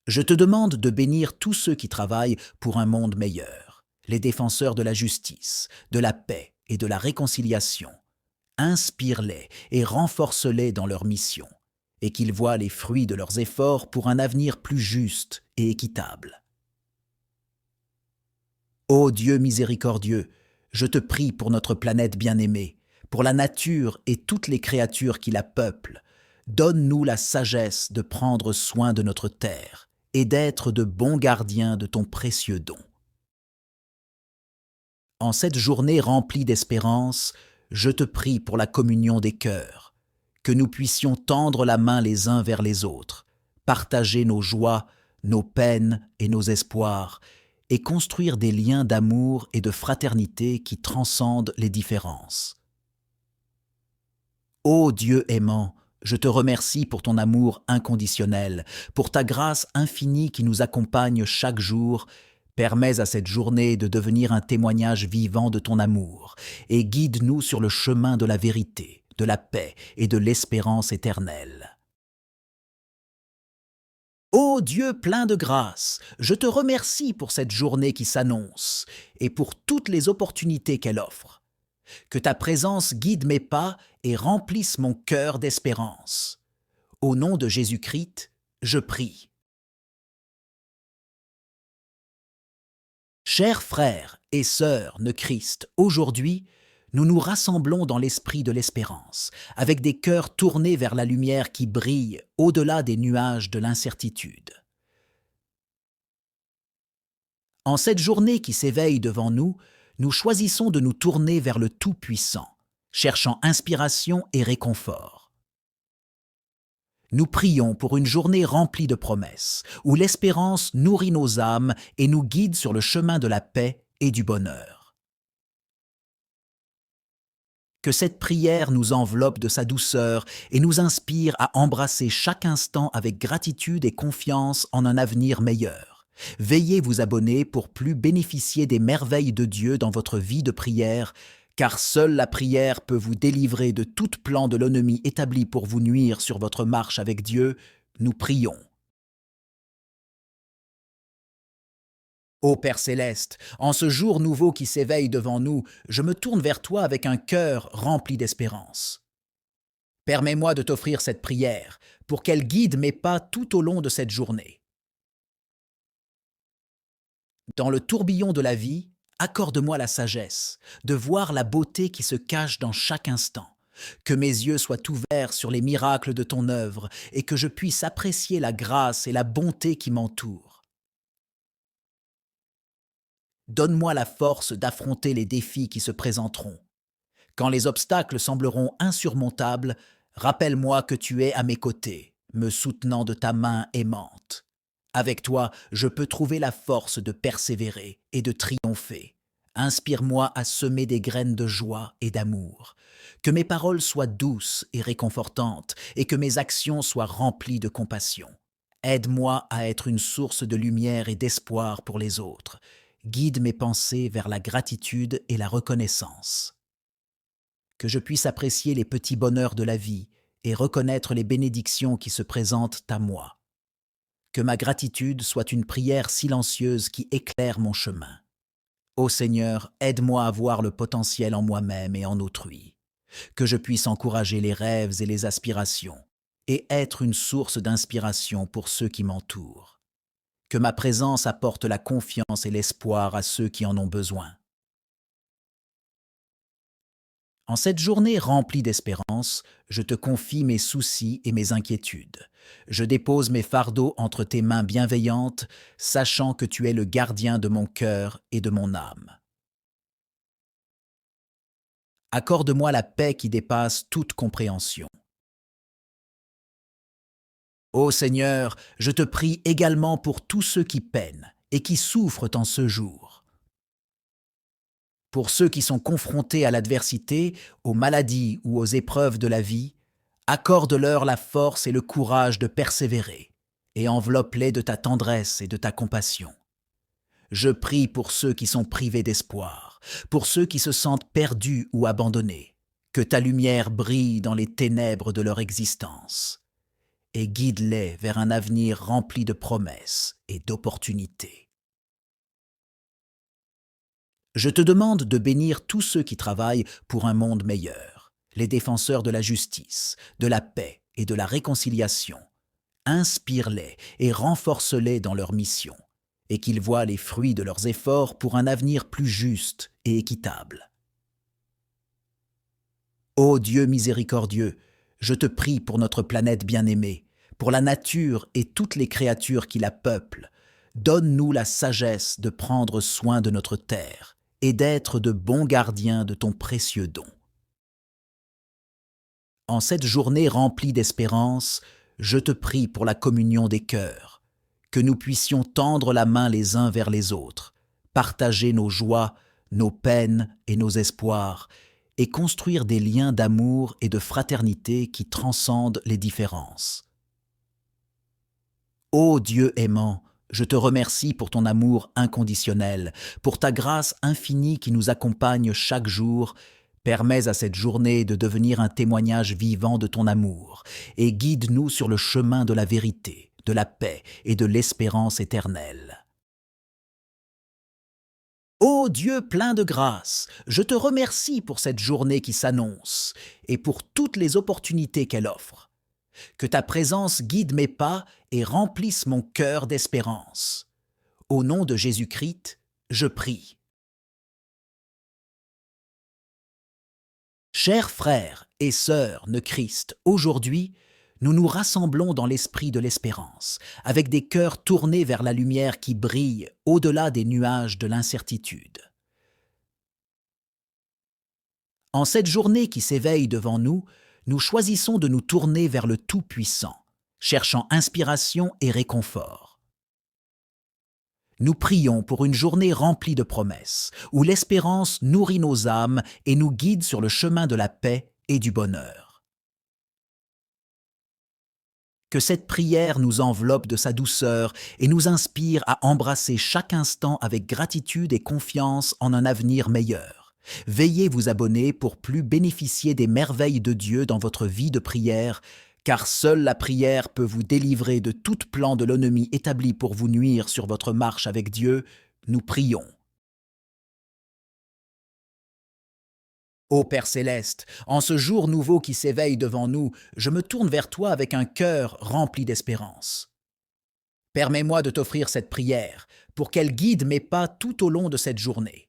S1: Je te demande de bénir tous ceux qui travaillent pour un monde meilleur, les défenseurs de la justice, de la paix et de la réconciliation. Inspire-les et renforce-les dans leur mission, et qu'ils voient les fruits de leurs efforts pour un avenir plus juste et équitable. Ô Dieu miséricordieux, je te prie pour notre planète bien-aimée, pour la nature et toutes les créatures qui la peuplent. Donne-nous la sagesse de prendre soin de notre terre et d'être de bons gardiens de ton précieux don. En cette journée remplie d'espérance, je te prie pour la communion des cœurs, que nous puissions tendre la main les uns vers les autres, partager nos joies, nos peines et nos espoirs, et construire des liens d'amour et de fraternité qui transcendent les différences. Ô Dieu aimant, je te remercie pour ton amour inconditionnel, pour ta grâce infinie qui nous accompagne chaque jour. Permets à cette journée de devenir un témoignage vivant de ton amour et guide-nous sur le chemin de la vérité, de la paix et de l'espérance éternelle. Ô Dieu plein de grâce, je te remercie pour cette journée qui s'annonce et pour toutes les opportunités qu'elle offre. Que ta présence guide mes pas et remplisse mon cœur d'espérance. Au nom de Jésus-Christ, je prie. Chers frères et sœurs de Christ, aujourd'hui, nous nous rassemblons dans l'esprit de l'espérance, avec des cœurs tournés vers la lumière qui brille au-delà des nuages de l'incertitude. En cette journée qui s'éveille devant nous, nous choisissons de nous tourner vers le Tout-Puissant, cherchant inspiration et réconfort. Nous prions pour une journée remplie de promesses, où l'espérance nourrit nos âmes et nous guide sur le chemin de la paix et du bonheur. Que cette prière nous enveloppe de sa douceur et nous inspire à embrasser chaque instant avec gratitude et confiance en un avenir meilleur. Veuillez vous abonner pour plus bénéficier des merveilles de Dieu dans votre vie de prière, car seule la prière peut vous délivrer de tout plan de l'ennemi établi pour vous nuire sur votre marche avec Dieu. Nous prions. Ô Père céleste, en ce jour nouveau qui s'éveille devant nous, je me tourne vers toi avec un cœur rempli d'espérance. Permets-moi de t'offrir cette prière pour qu'elle guide mes pas tout au long de cette journée. Dans le tourbillon de la vie, accorde-moi la sagesse de voir la beauté qui se cache dans chaque instant, que mes yeux soient ouverts sur les miracles de ton œuvre et que je puisse apprécier la grâce et la bonté qui m'entourent. Donne-moi la force d'affronter les défis qui se présenteront. Quand les obstacles sembleront insurmontables, rappelle-moi que tu es à mes côtés, me soutenant de ta main aimante. Avec toi, je peux trouver la force de persévérer et de triompher. Inspire-moi à semer des graines de joie et d'amour. Que mes paroles soient douces et réconfortantes et que mes actions soient remplies de compassion. Aide-moi à être une source de lumière et d'espoir pour les autres. Guide mes pensées vers la gratitude et la reconnaissance. Que je puisse apprécier les petits bonheurs de la vie et reconnaître les bénédictions qui se présentent à moi. Que ma gratitude soit une prière silencieuse qui éclaire mon chemin. Ô Seigneur, aide-moi à voir le potentiel en moi-même et en autrui. Que je puisse encourager les rêves et les aspirations et être une source d'inspiration pour ceux qui m'entourent. Que ma présence apporte la confiance et l'espoir à ceux qui en ont besoin. En cette journée remplie d'espérance, je te confie mes soucis et mes inquiétudes. Je dépose mes fardeaux entre tes mains bienveillantes, sachant que tu es le gardien de mon cœur et de mon âme. Accorde-moi la paix qui dépasse toute compréhension. Ô Seigneur, je te prie également pour tous ceux qui peinent et qui souffrent en ce jour. Pour ceux qui sont confrontés à l'adversité, aux maladies ou aux épreuves de la vie, accorde-leur la force et le courage de persévérer et enveloppe-les de ta tendresse et de ta compassion. Je prie pour ceux qui sont privés d'espoir, pour ceux qui se sentent perdus ou abandonnés, que ta lumière brille dans les ténèbres de leur existence et guide-les vers un avenir rempli de promesses et d'opportunités. Je te demande de bénir tous ceux qui travaillent pour un monde meilleur, les défenseurs de la justice, de la paix et de la réconciliation. Inspire-les et renforce-les dans leur mission, et qu'ils voient les fruits de leurs efforts pour un avenir plus juste et équitable. Ô Dieu miséricordieux, je te prie pour notre planète bien-aimée, pour la nature et toutes les créatures qui la peuplent. Donne-nous la sagesse de prendre soin de notre terre et d'être de bons gardiens de ton précieux don. En cette journée remplie d'espérance, je te prie pour la communion des cœurs, que nous puissions tendre la main les uns vers les autres, partager nos joies, nos peines et nos espoirs, et construire des liens d'amour et de fraternité qui transcendent les différences. Ô Dieu aimant, je te remercie pour ton amour inconditionnel, pour ta grâce infinie qui nous accompagne chaque jour. Permets à cette journée de devenir un témoignage vivant de ton amour, et guide-nous sur le chemin de la vérité, de la paix et de l'espérance éternelle. Ô Dieu plein de grâce, je te remercie pour cette journée qui s'annonce et pour toutes les opportunités qu'elle offre. Que ta présence guide mes pas et remplisse mon cœur d'espérance. Au nom de Jésus-Christ, je prie. Chers frères et sœurs de Christ, aujourd'hui, nous nous rassemblons dans l'esprit de l'espérance, avec des cœurs tournés vers la lumière qui brille au-delà des nuages de l'incertitude. En cette journée qui s'éveille devant nous, nous choisissons de nous tourner vers le Tout-Puissant, cherchant inspiration et réconfort. Nous prions pour une journée remplie de promesses, où l'espérance nourrit nos âmes et nous guide sur le chemin de la paix et du bonheur. Que cette prière nous enveloppe de sa douceur et nous inspire à embrasser chaque instant avec gratitude et confiance en un avenir meilleur. Veuillez vous abonner pour plus bénéficier des merveilles de Dieu dans votre vie de prière, car seule la prière peut vous délivrer de tout plan de l'ennemi établi pour vous nuire sur votre marche avec Dieu. Nous prions. Ô Père céleste, en ce jour nouveau qui s'éveille devant nous, je me tourne vers toi avec un cœur rempli d'espérance. Permets-moi de t'offrir cette prière pour qu'elle guide mes pas tout au long de cette journée.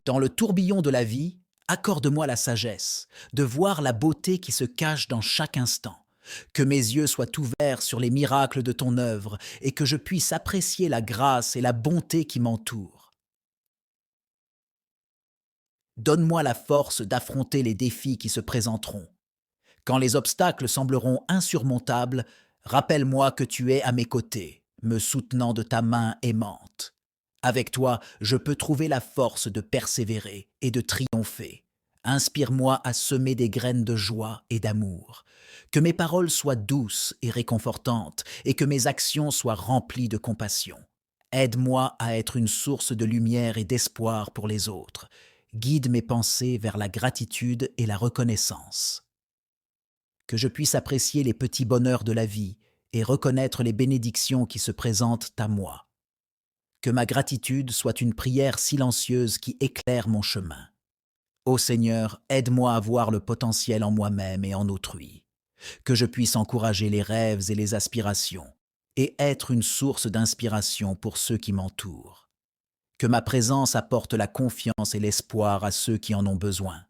S1: Dans le tourbillon de la vie, accorde-moi la sagesse de voir la beauté qui se cache dans chaque instant, que mes yeux soient ouverts sur les miracles de ton œuvre et que je puisse apprécier la grâce et la bonté qui m'entourent. Donne-moi la force d'affronter les défis qui se présenteront. Quand les obstacles sembleront insurmontables, rappelle-moi que tu es à mes côtés, me soutenant de ta main aimante. Avec toi, je peux trouver la force de persévérer et de triompher. Inspire-moi à semer des graines de joie et d'amour. Que mes paroles soient douces et réconfortantes et que mes actions soient remplies de compassion. Aide-moi à être une source de lumière et d'espoir pour les autres. Guide mes pensées vers la gratitude et la reconnaissance. Que je puisse apprécier les petits bonheurs de la vie et reconnaître les bénédictions qui se présentent à moi. Que ma gratitude soit une prière silencieuse qui éclaire mon chemin. Ô Seigneur, aide-moi à voir le potentiel en moi-même et en autrui. Que je puisse encourager les rêves et les aspirations et être une source d'inspiration pour ceux qui m'entourent. Que ma présence apporte la confiance et l'espoir à ceux qui en ont besoin.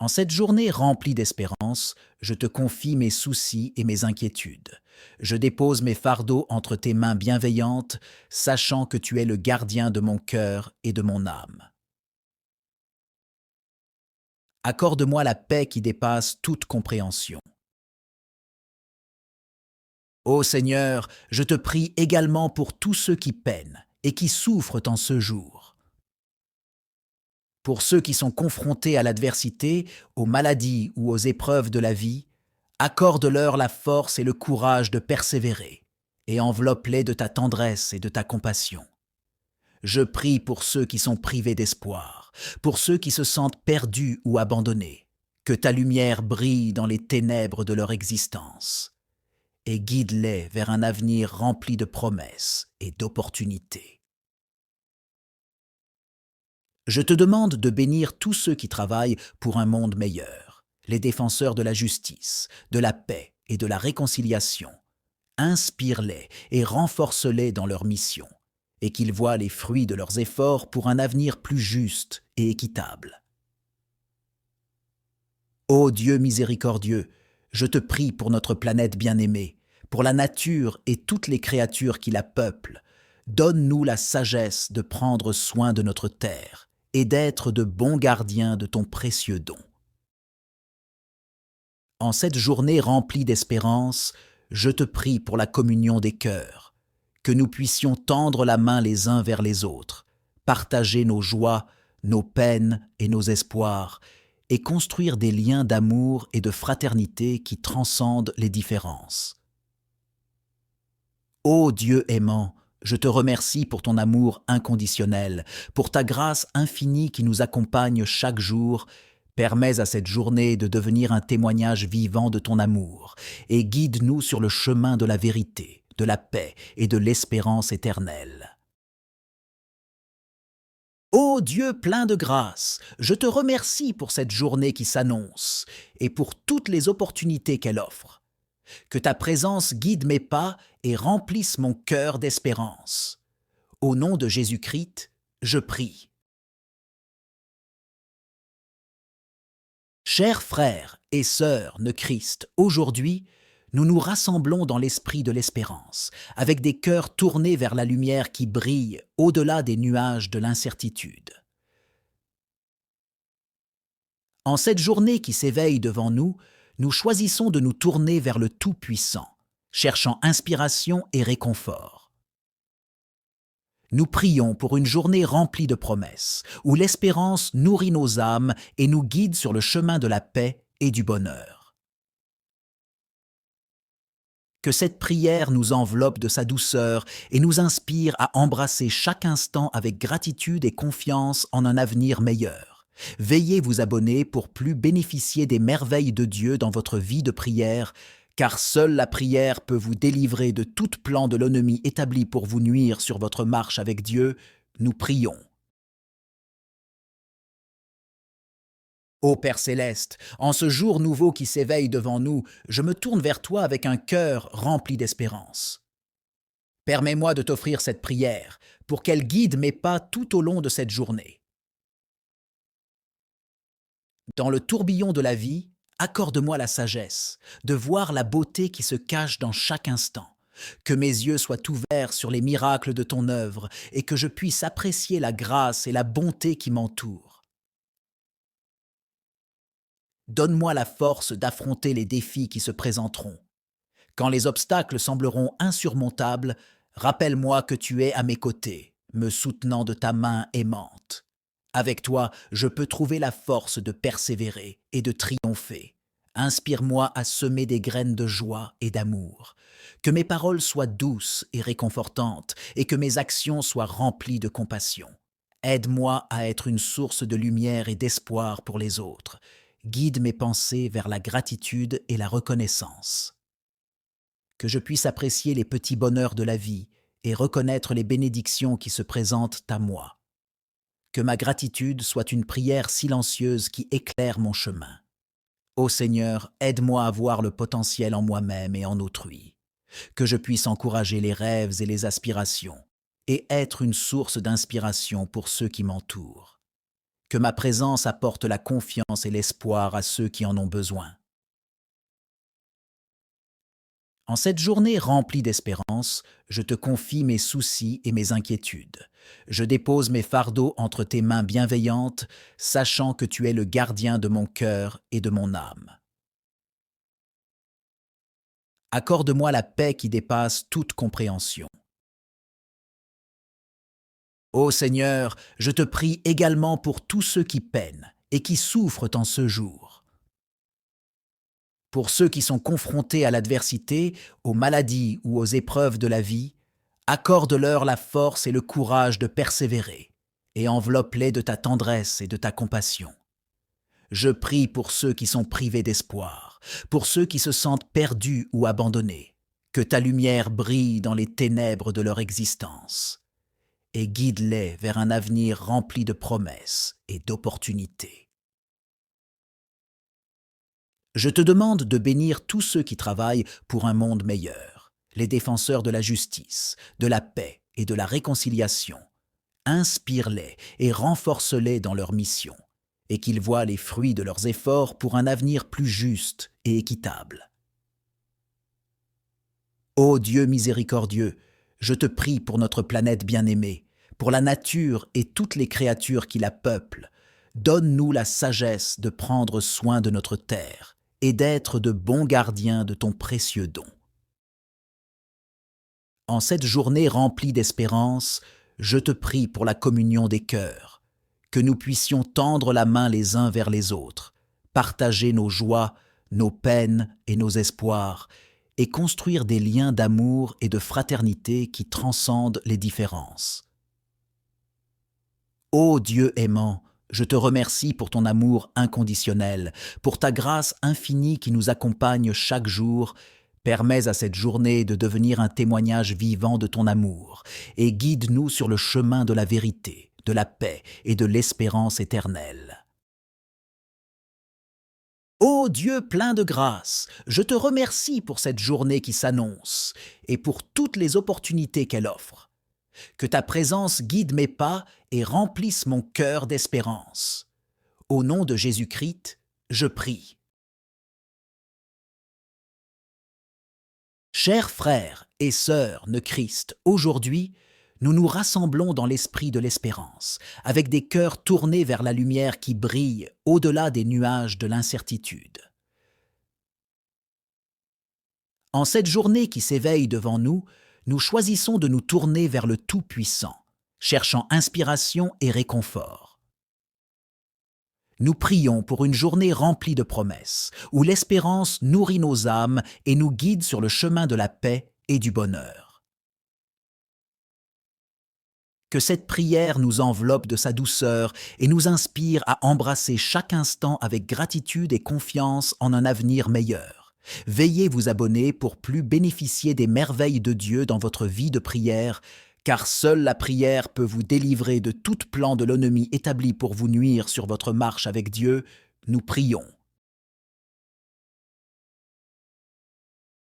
S1: En cette journée remplie d'espérance, je te confie mes soucis et mes inquiétudes. Je dépose mes fardeaux entre tes mains bienveillantes, sachant que tu es le gardien de mon cœur et de mon âme. Accorde-moi la paix qui dépasse toute compréhension. Ô Seigneur, je te prie également pour tous ceux qui peinent et qui souffrent en ce jour. Pour ceux qui sont confrontés à l'adversité, aux maladies ou aux épreuves de la vie, accorde-leur la force et le courage de persévérer, et enveloppe-les de ta tendresse et de ta compassion. Je prie pour ceux qui sont privés d'espoir, pour ceux qui se sentent perdus ou abandonnés, que ta lumière brille dans les ténèbres de leur existence, et guide-les vers un avenir rempli de promesses et d'opportunités. Je te demande de bénir tous ceux qui travaillent pour un monde meilleur, les défenseurs de la justice, de la paix et de la réconciliation. Inspire-les et renforce-les dans leur mission, et qu'ils voient les fruits de leurs efforts pour un avenir plus juste et équitable. Ô Dieu miséricordieux, je te prie pour notre planète bien-aimée, pour la nature et toutes les créatures qui la peuplent. Donne-nous la sagesse de prendre soin de notre terre et d'être de bons gardiens de ton précieux don. En cette journée remplie d'espérance, je te prie pour la communion des cœurs, que nous puissions tendre la main les uns vers les autres, partager nos joies, nos peines et nos espoirs, et construire des liens d'amour et de fraternité qui transcendent les différences. Ô Dieu aimant, je te remercie pour ton amour inconditionnel, pour ta grâce infinie qui nous accompagne chaque jour. Permets à cette journée de devenir un témoignage vivant de ton amour, et guide-nous sur le chemin de la vérité, de la paix et de l'espérance éternelle. Ô Dieu plein de grâce, je te remercie pour cette journée qui s'annonce et pour toutes les opportunités qu'elle offre. Que ta présence guide mes pas et remplisse mon cœur d'espérance. Au nom de Jésus-Christ, je prie. Chers frères et sœurs de Christ, aujourd'hui, nous nous rassemblons dans l'esprit de l'espérance, avec des cœurs tournés vers la lumière qui brille au-delà des nuages de l'incertitude. En cette journée qui s'éveille devant nous, nous choisissons de nous tourner vers le Tout-Puissant, cherchant inspiration et réconfort. Nous prions pour une journée remplie de promesses, où l'espérance nourrit nos âmes et nous guide sur le chemin de la paix et du bonheur. Que cette prière nous enveloppe de sa douceur et nous inspire à embrasser chaque instant avec gratitude et confiance en un avenir meilleur. Veillez vous abonner pour plus bénéficier des merveilles de Dieu dans votre vie de prière, car seule la prière peut vous délivrer de tout plan de l'ennemi établi pour vous nuire sur votre marche avec Dieu. Nous prions. Ô Père céleste, en ce jour nouveau qui s'éveille devant nous, je me tourne vers toi avec un cœur rempli d'espérance. Permets-moi de t'offrir cette prière pour qu'elle guide mes pas tout au long de cette journée. Dans le tourbillon de la vie, accorde-moi la sagesse de voir la beauté qui se cache dans chaque instant. Que mes yeux soient ouverts sur les miracles de ton œuvre et que je puisse apprécier la grâce et la bonté qui m'entourent. Donne-moi la force d'affronter les défis qui se présenteront. Quand les obstacles sembleront insurmontables, rappelle-moi que tu es à mes côtés, me soutenant de ta main aimante. Avec toi, je peux trouver la force de persévérer et de triompher. Inspire-moi à semer des graines de joie et d'amour. Que mes paroles soient douces et réconfortantes et que mes actions soient remplies de compassion. Aide-moi à être une source de lumière et d'espoir pour les autres. Guide mes pensées vers la gratitude et la reconnaissance. Que je puisse apprécier les petits bonheurs de la vie et reconnaître les bénédictions qui se présentent à moi. Que ma gratitude soit une prière silencieuse qui éclaire mon chemin. Ô Seigneur, aide-moi à voir le potentiel en moi-même et en autrui. Que je puisse encourager les rêves et les aspirations et être une source d'inspiration pour ceux qui m'entourent. Que ma présence apporte la confiance et l'espoir à ceux qui en ont besoin. En cette journée remplie d'espérance, je te confie mes soucis et mes inquiétudes. Je dépose mes fardeaux entre tes mains bienveillantes, sachant que tu es le gardien de mon cœur et de mon âme. Accorde-moi la paix qui dépasse toute compréhension. Ô Seigneur, je te prie également pour tous ceux qui peinent et qui souffrent en ce jour. Pour ceux qui sont confrontés à l'adversité, aux maladies ou aux épreuves de la vie, accorde-leur la force et le courage de persévérer et enveloppe-les de ta tendresse et de ta compassion. Je prie pour ceux qui sont privés d'espoir, pour ceux qui se sentent perdus ou abandonnés, que ta lumière brille dans les ténèbres de leur existence. Et guide-les vers un avenir rempli de promesses et d'opportunités. Je te demande de bénir tous ceux qui travaillent pour un monde meilleur, les défenseurs de la justice, de la paix et de la réconciliation. Inspire-les et renforce-les dans leur mission, et qu'ils voient les fruits de leurs efforts pour un avenir plus juste et équitable. Ô Dieu miséricordieux, je te prie pour notre planète bien-aimée, pour la nature et toutes les créatures qui la peuplent. Donne-nous la sagesse de prendre soin de notre terre et d'être de bons gardiens de ton précieux don. En cette journée remplie d'espérance, je te prie pour la communion des cœurs, que nous puissions tendre la main les uns vers les autres, partager nos joies, nos peines et nos espoirs, et construire des liens d'amour et de fraternité qui transcendent les différences. Ô Dieu aimant, je te remercie pour ton amour inconditionnel, pour ta grâce infinie qui nous accompagne chaque jour. Permets à cette journée de devenir un témoignage vivant de ton amour, et guide-nous sur le chemin de la vérité, de la paix et de l'espérance éternelle. Ô Dieu plein de grâce, je te remercie pour cette journée qui s'annonce et pour toutes les opportunités qu'elle offre. Que ta présence guide mes pas et remplisse mon cœur d'espérance. Au nom de Jésus-Christ, je prie. Chers frères et sœurs de Christ, aujourd'hui, nous nous rassemblons dans l'esprit de l'espérance, avec des cœurs tournés vers la lumière qui brille au-delà des nuages de l'incertitude. En cette journée qui s'éveille devant nous, nous choisissons de nous tourner vers le Tout-Puissant, cherchant inspiration et réconfort. Nous prions pour une journée remplie de promesses, où l'espérance nourrit nos âmes et nous guide sur le chemin de la paix et du bonheur. Que cette prière nous enveloppe de sa douceur et nous inspire à embrasser chaque instant avec gratitude et confiance en un avenir meilleur. Veillez vous abonner pour plus bénéficier des merveilles de Dieu dans votre vie de prière, car seule la prière peut vous délivrer de tout plan de l'ennemi établi pour vous nuire sur votre marche avec Dieu. Nous prions.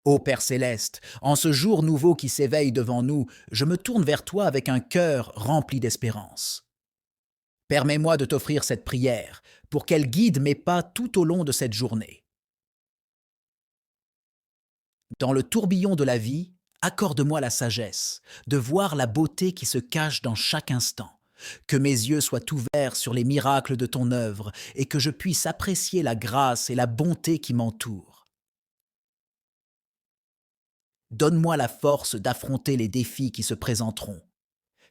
S1: Ô Père céleste, en ce jour nouveau qui s'éveille devant nous, je me tourne vers toi avec un cœur rempli d'espérance. Permets-moi de t'offrir cette prière pour qu'elle guide mes pas tout au long de cette journée. Dans le tourbillon de la vie, accorde-moi la sagesse de voir la beauté qui se cache dans chaque instant, que mes yeux soient ouverts sur les miracles de ton œuvre et que je puisse apprécier la grâce et la bonté qui m'entourent. Donne-moi la force d'affronter les défis qui se présenteront.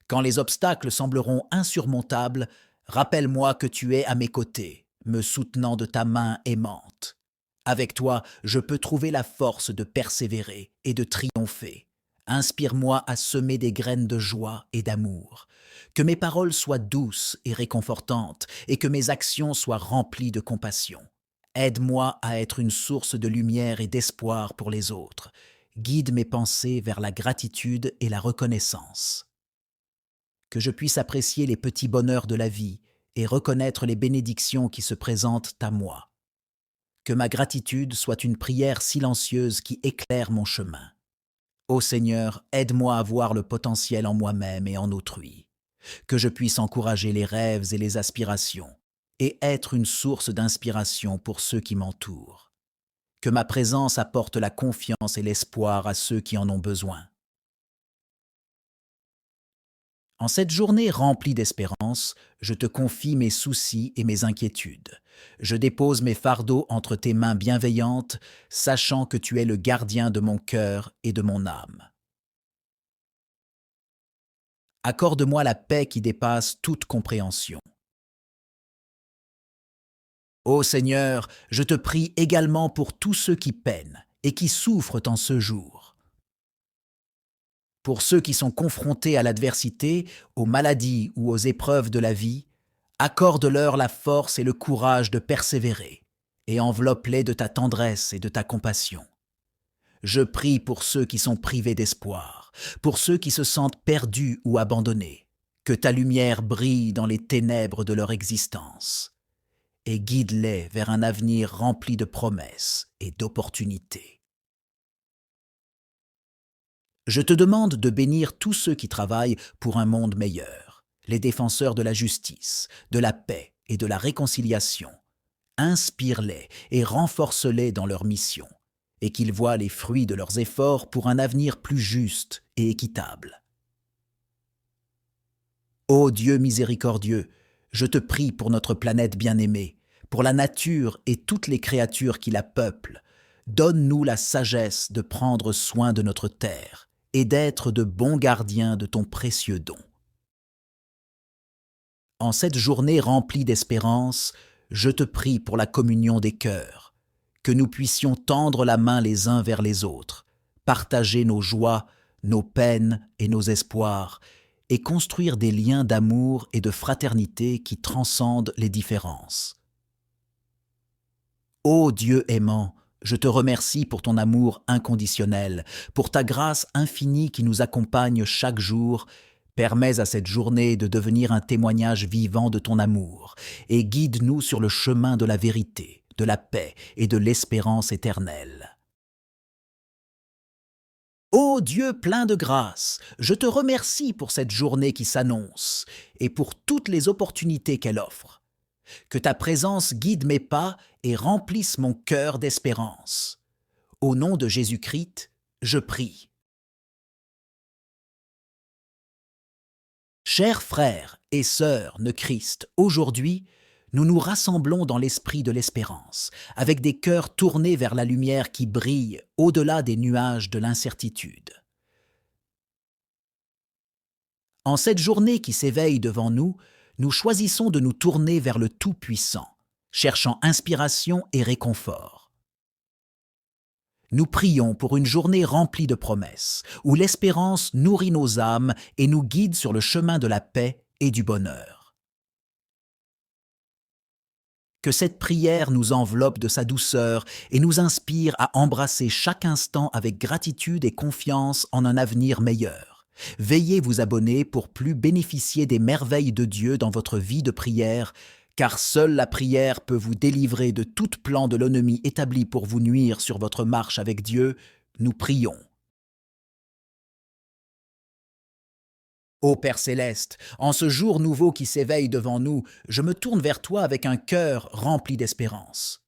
S1: Quand les obstacles sembleront insurmontables, rappelle-moi que tu es à mes côtés, me soutenant de ta main aimante. Avec toi, je peux trouver la force de persévérer et de triompher. Inspire-moi à semer des graines de joie et d'amour. Que mes paroles soient douces et réconfortantes et que mes actions soient remplies de compassion. Aide-moi à être une source de lumière et d'espoir pour les autres. Guide mes pensées vers la gratitude et la reconnaissance. Que je puisse apprécier les petits bonheurs de la vie et reconnaître les bénédictions qui se présentent à moi. Que ma gratitude soit une prière silencieuse qui éclaire mon chemin. Ô Seigneur, aide-moi à voir le potentiel en moi-même et en autrui. Que je puisse encourager les rêves et les aspirations et être une source d'inspiration pour ceux qui m'entourent. Que ma présence apporte la confiance et l'espoir à ceux qui en ont besoin. En cette journée remplie d'espérance, je te confie mes soucis et mes inquiétudes. Je dépose mes fardeaux entre tes mains bienveillantes, sachant que tu es le gardien de mon cœur et de mon âme. Accorde-moi la paix qui dépasse toute compréhension. Ô Seigneur, je te prie également pour tous ceux qui peinent et qui souffrent en ce jour. Pour ceux qui sont confrontés à l'adversité, aux maladies ou aux épreuves de la vie, accorde-leur la force et le courage de persévérer, et enveloppe-les de ta tendresse et de ta compassion. Je prie pour ceux qui sont privés d'espoir, pour ceux qui se sentent perdus ou abandonnés, que ta lumière brille dans les ténèbres de leur existence, et guide-les vers un avenir rempli de promesses et d'opportunités. Je te demande de bénir tous ceux qui travaillent pour un monde meilleur, les défenseurs de la justice, de la paix et de la réconciliation. Inspire-les et renforce-les dans leur mission, et qu'ils voient les fruits de leurs efforts pour un avenir plus juste et équitable. Ô Dieu miséricordieux, je te prie pour notre planète bien-aimée, pour la nature et toutes les créatures qui la peuplent. Donne-nous la sagesse de prendre soin de notre terre et d'être de bons gardiens de ton précieux don. En cette journée remplie d'espérance, je te prie pour la communion des cœurs, que nous puissions tendre la main les uns vers les autres, partager nos joies, nos peines et nos espoirs, et construire des liens d'amour et de fraternité qui transcendent les différences. Ô Dieu aimant, je te remercie pour ton amour inconditionnel, pour ta grâce infinie qui nous accompagne chaque jour. Permets à cette journée de devenir un témoignage vivant de ton amour, et guide-nous sur le chemin de la vérité, de la paix et de l'espérance éternelle. Ô Dieu plein de grâce, je te remercie pour cette journée qui s'annonce et pour toutes les opportunités qu'elle offre. Que ta présence guide mes pas et remplisse mon cœur d'espérance. Au nom de Jésus-Christ, je prie. Chers frères et sœurs de Christ, aujourd'hui, nous nous rassemblons dans l'esprit de l'espérance, avec des cœurs tournés vers la lumière qui brille au-delà des nuages de l'incertitude. En cette journée qui s'éveille devant nous, nous choisissons de nous tourner vers le Tout-Puissant, cherchant inspiration et réconfort. Nous prions pour une journée remplie de promesses, où l'espérance nourrit nos âmes et nous guide sur le chemin de la paix et du bonheur. Que cette prière nous enveloppe de sa douceur et nous inspire à embrasser chaque instant avec gratitude et confiance en un avenir meilleur. Veuillez vous abonner pour plus bénéficier des merveilles de Dieu dans votre vie de prière, car seule la prière peut vous délivrer de tout plan de l'ennemi établi pour vous nuire sur votre marche avec Dieu. Nous prions. Ô Père céleste, en ce jour nouveau qui s'éveille devant nous, je me tourne vers toi avec un cœur rempli d'espérance.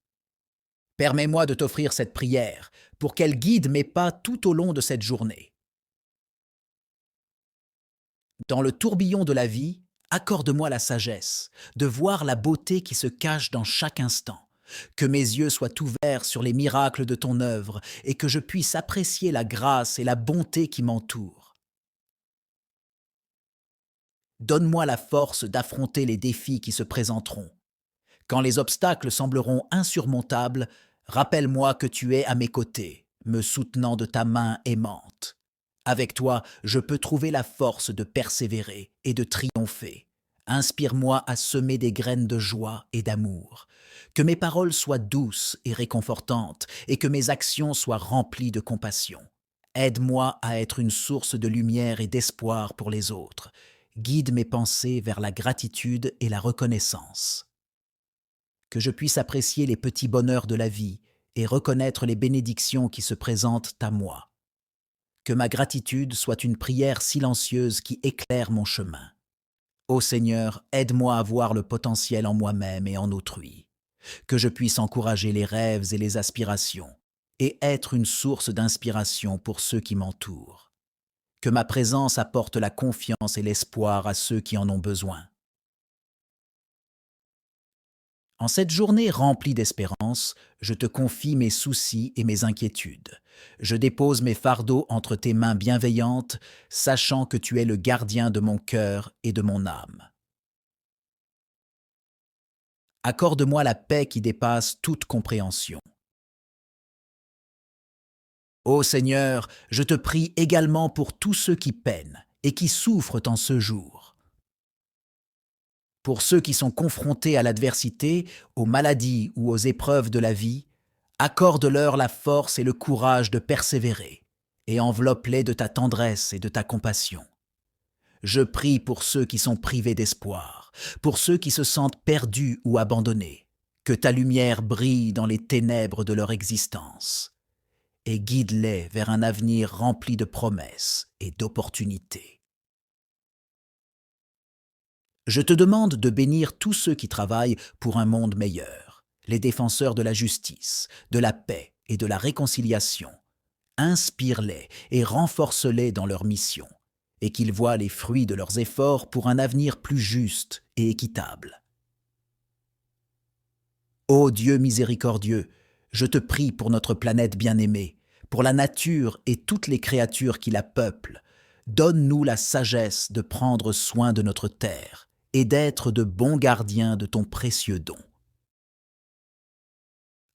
S1: Permets-moi de t'offrir cette prière pour qu'elle guide mes pas tout au long de cette journée. Dans le tourbillon de la vie, accorde-moi la sagesse de voir la beauté qui se cache dans chaque instant, que mes yeux soient ouverts sur les miracles de ton œuvre et que je puisse apprécier la grâce et la bonté qui m'entourent. Donne-moi la force d'affronter les défis qui se présenteront. Quand les obstacles sembleront insurmontables, rappelle-moi que tu es à mes côtés, me soutenant de ta main aimante. Avec toi, je peux trouver la force de persévérer et de triompher. Inspire-moi à semer des graines de joie et d'amour. Que mes paroles soient douces et réconfortantes et que mes actions soient remplies de compassion. Aide-moi à être une source de lumière et d'espoir pour les autres. Guide mes pensées vers la gratitude et la reconnaissance. Que je puisse apprécier les petits bonheurs de la vie et reconnaître les bénédictions qui se présentent à moi. Que ma gratitude soit une prière silencieuse qui éclaire mon chemin. Ô Seigneur, aide-moi à voir le potentiel en moi-même et en autrui. Que je puisse encourager les rêves et les aspirations et être une source d'inspiration pour ceux qui m'entourent. Que ma présence apporte la confiance et l'espoir à ceux qui en ont besoin. En cette journée remplie d'espérance, je te confie mes soucis et mes inquiétudes. Je dépose mes fardeaux entre tes mains bienveillantes, sachant que tu es le gardien de mon cœur et de mon âme. Accorde-moi la paix qui dépasse toute compréhension. Ô Seigneur, je te prie également pour tous ceux qui peinent et qui souffrent en ce jour. Pour ceux qui sont confrontés à l'adversité, aux maladies ou aux épreuves de la vie, accorde-leur la force et le courage de persévérer et enveloppe-les de ta tendresse et de ta compassion. Je prie pour ceux qui sont privés d'espoir, pour ceux qui se sentent perdus ou abandonnés, que ta lumière brille dans les ténèbres de leur existence et guide-les vers un avenir rempli de promesses et d'opportunités. Je te demande de bénir tous ceux qui travaillent pour un monde meilleur, les défenseurs de la justice, de la paix et de la réconciliation. Inspire-les et renforce-les dans leur mission, et qu'ils voient les fruits de leurs efforts pour un avenir plus juste et équitable. Ô Dieu miséricordieux, je te prie pour notre planète bien-aimée, pour la nature et toutes les créatures qui la peuplent. Donne-nous la sagesse de prendre soin de notre terre et d'être de bons gardiens de ton précieux don.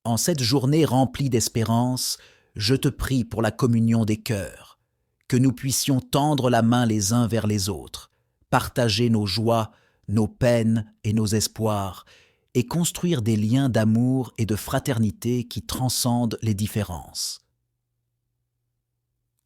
S1: En cette journée remplie d'espérance, je te prie pour la communion des cœurs, que nous puissions tendre la main les uns vers les autres, partager nos joies, nos peines et nos espoirs, et construire des liens d'amour et de fraternité qui transcendent les différences.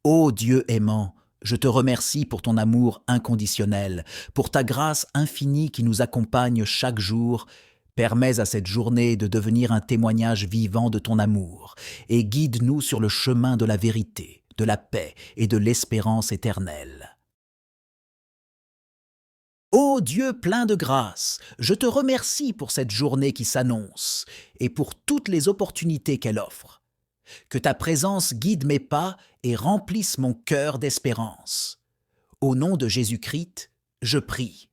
S1: Ô Dieu aimant, je te remercie pour ton amour inconditionnel, pour ta grâce infinie qui nous accompagne chaque jour. Permets à cette journée de devenir un témoignage vivant de ton amour, et guide-nous sur le chemin de la vérité, de la paix et de l'espérance éternelle. Ô Dieu plein de grâce, je te remercie pour cette journée qui s'annonce et pour toutes les opportunités qu'elle offre. Que ta présence guide mes pas et remplisse mon cœur d'espérance. Au nom de Jésus-Christ, je prie.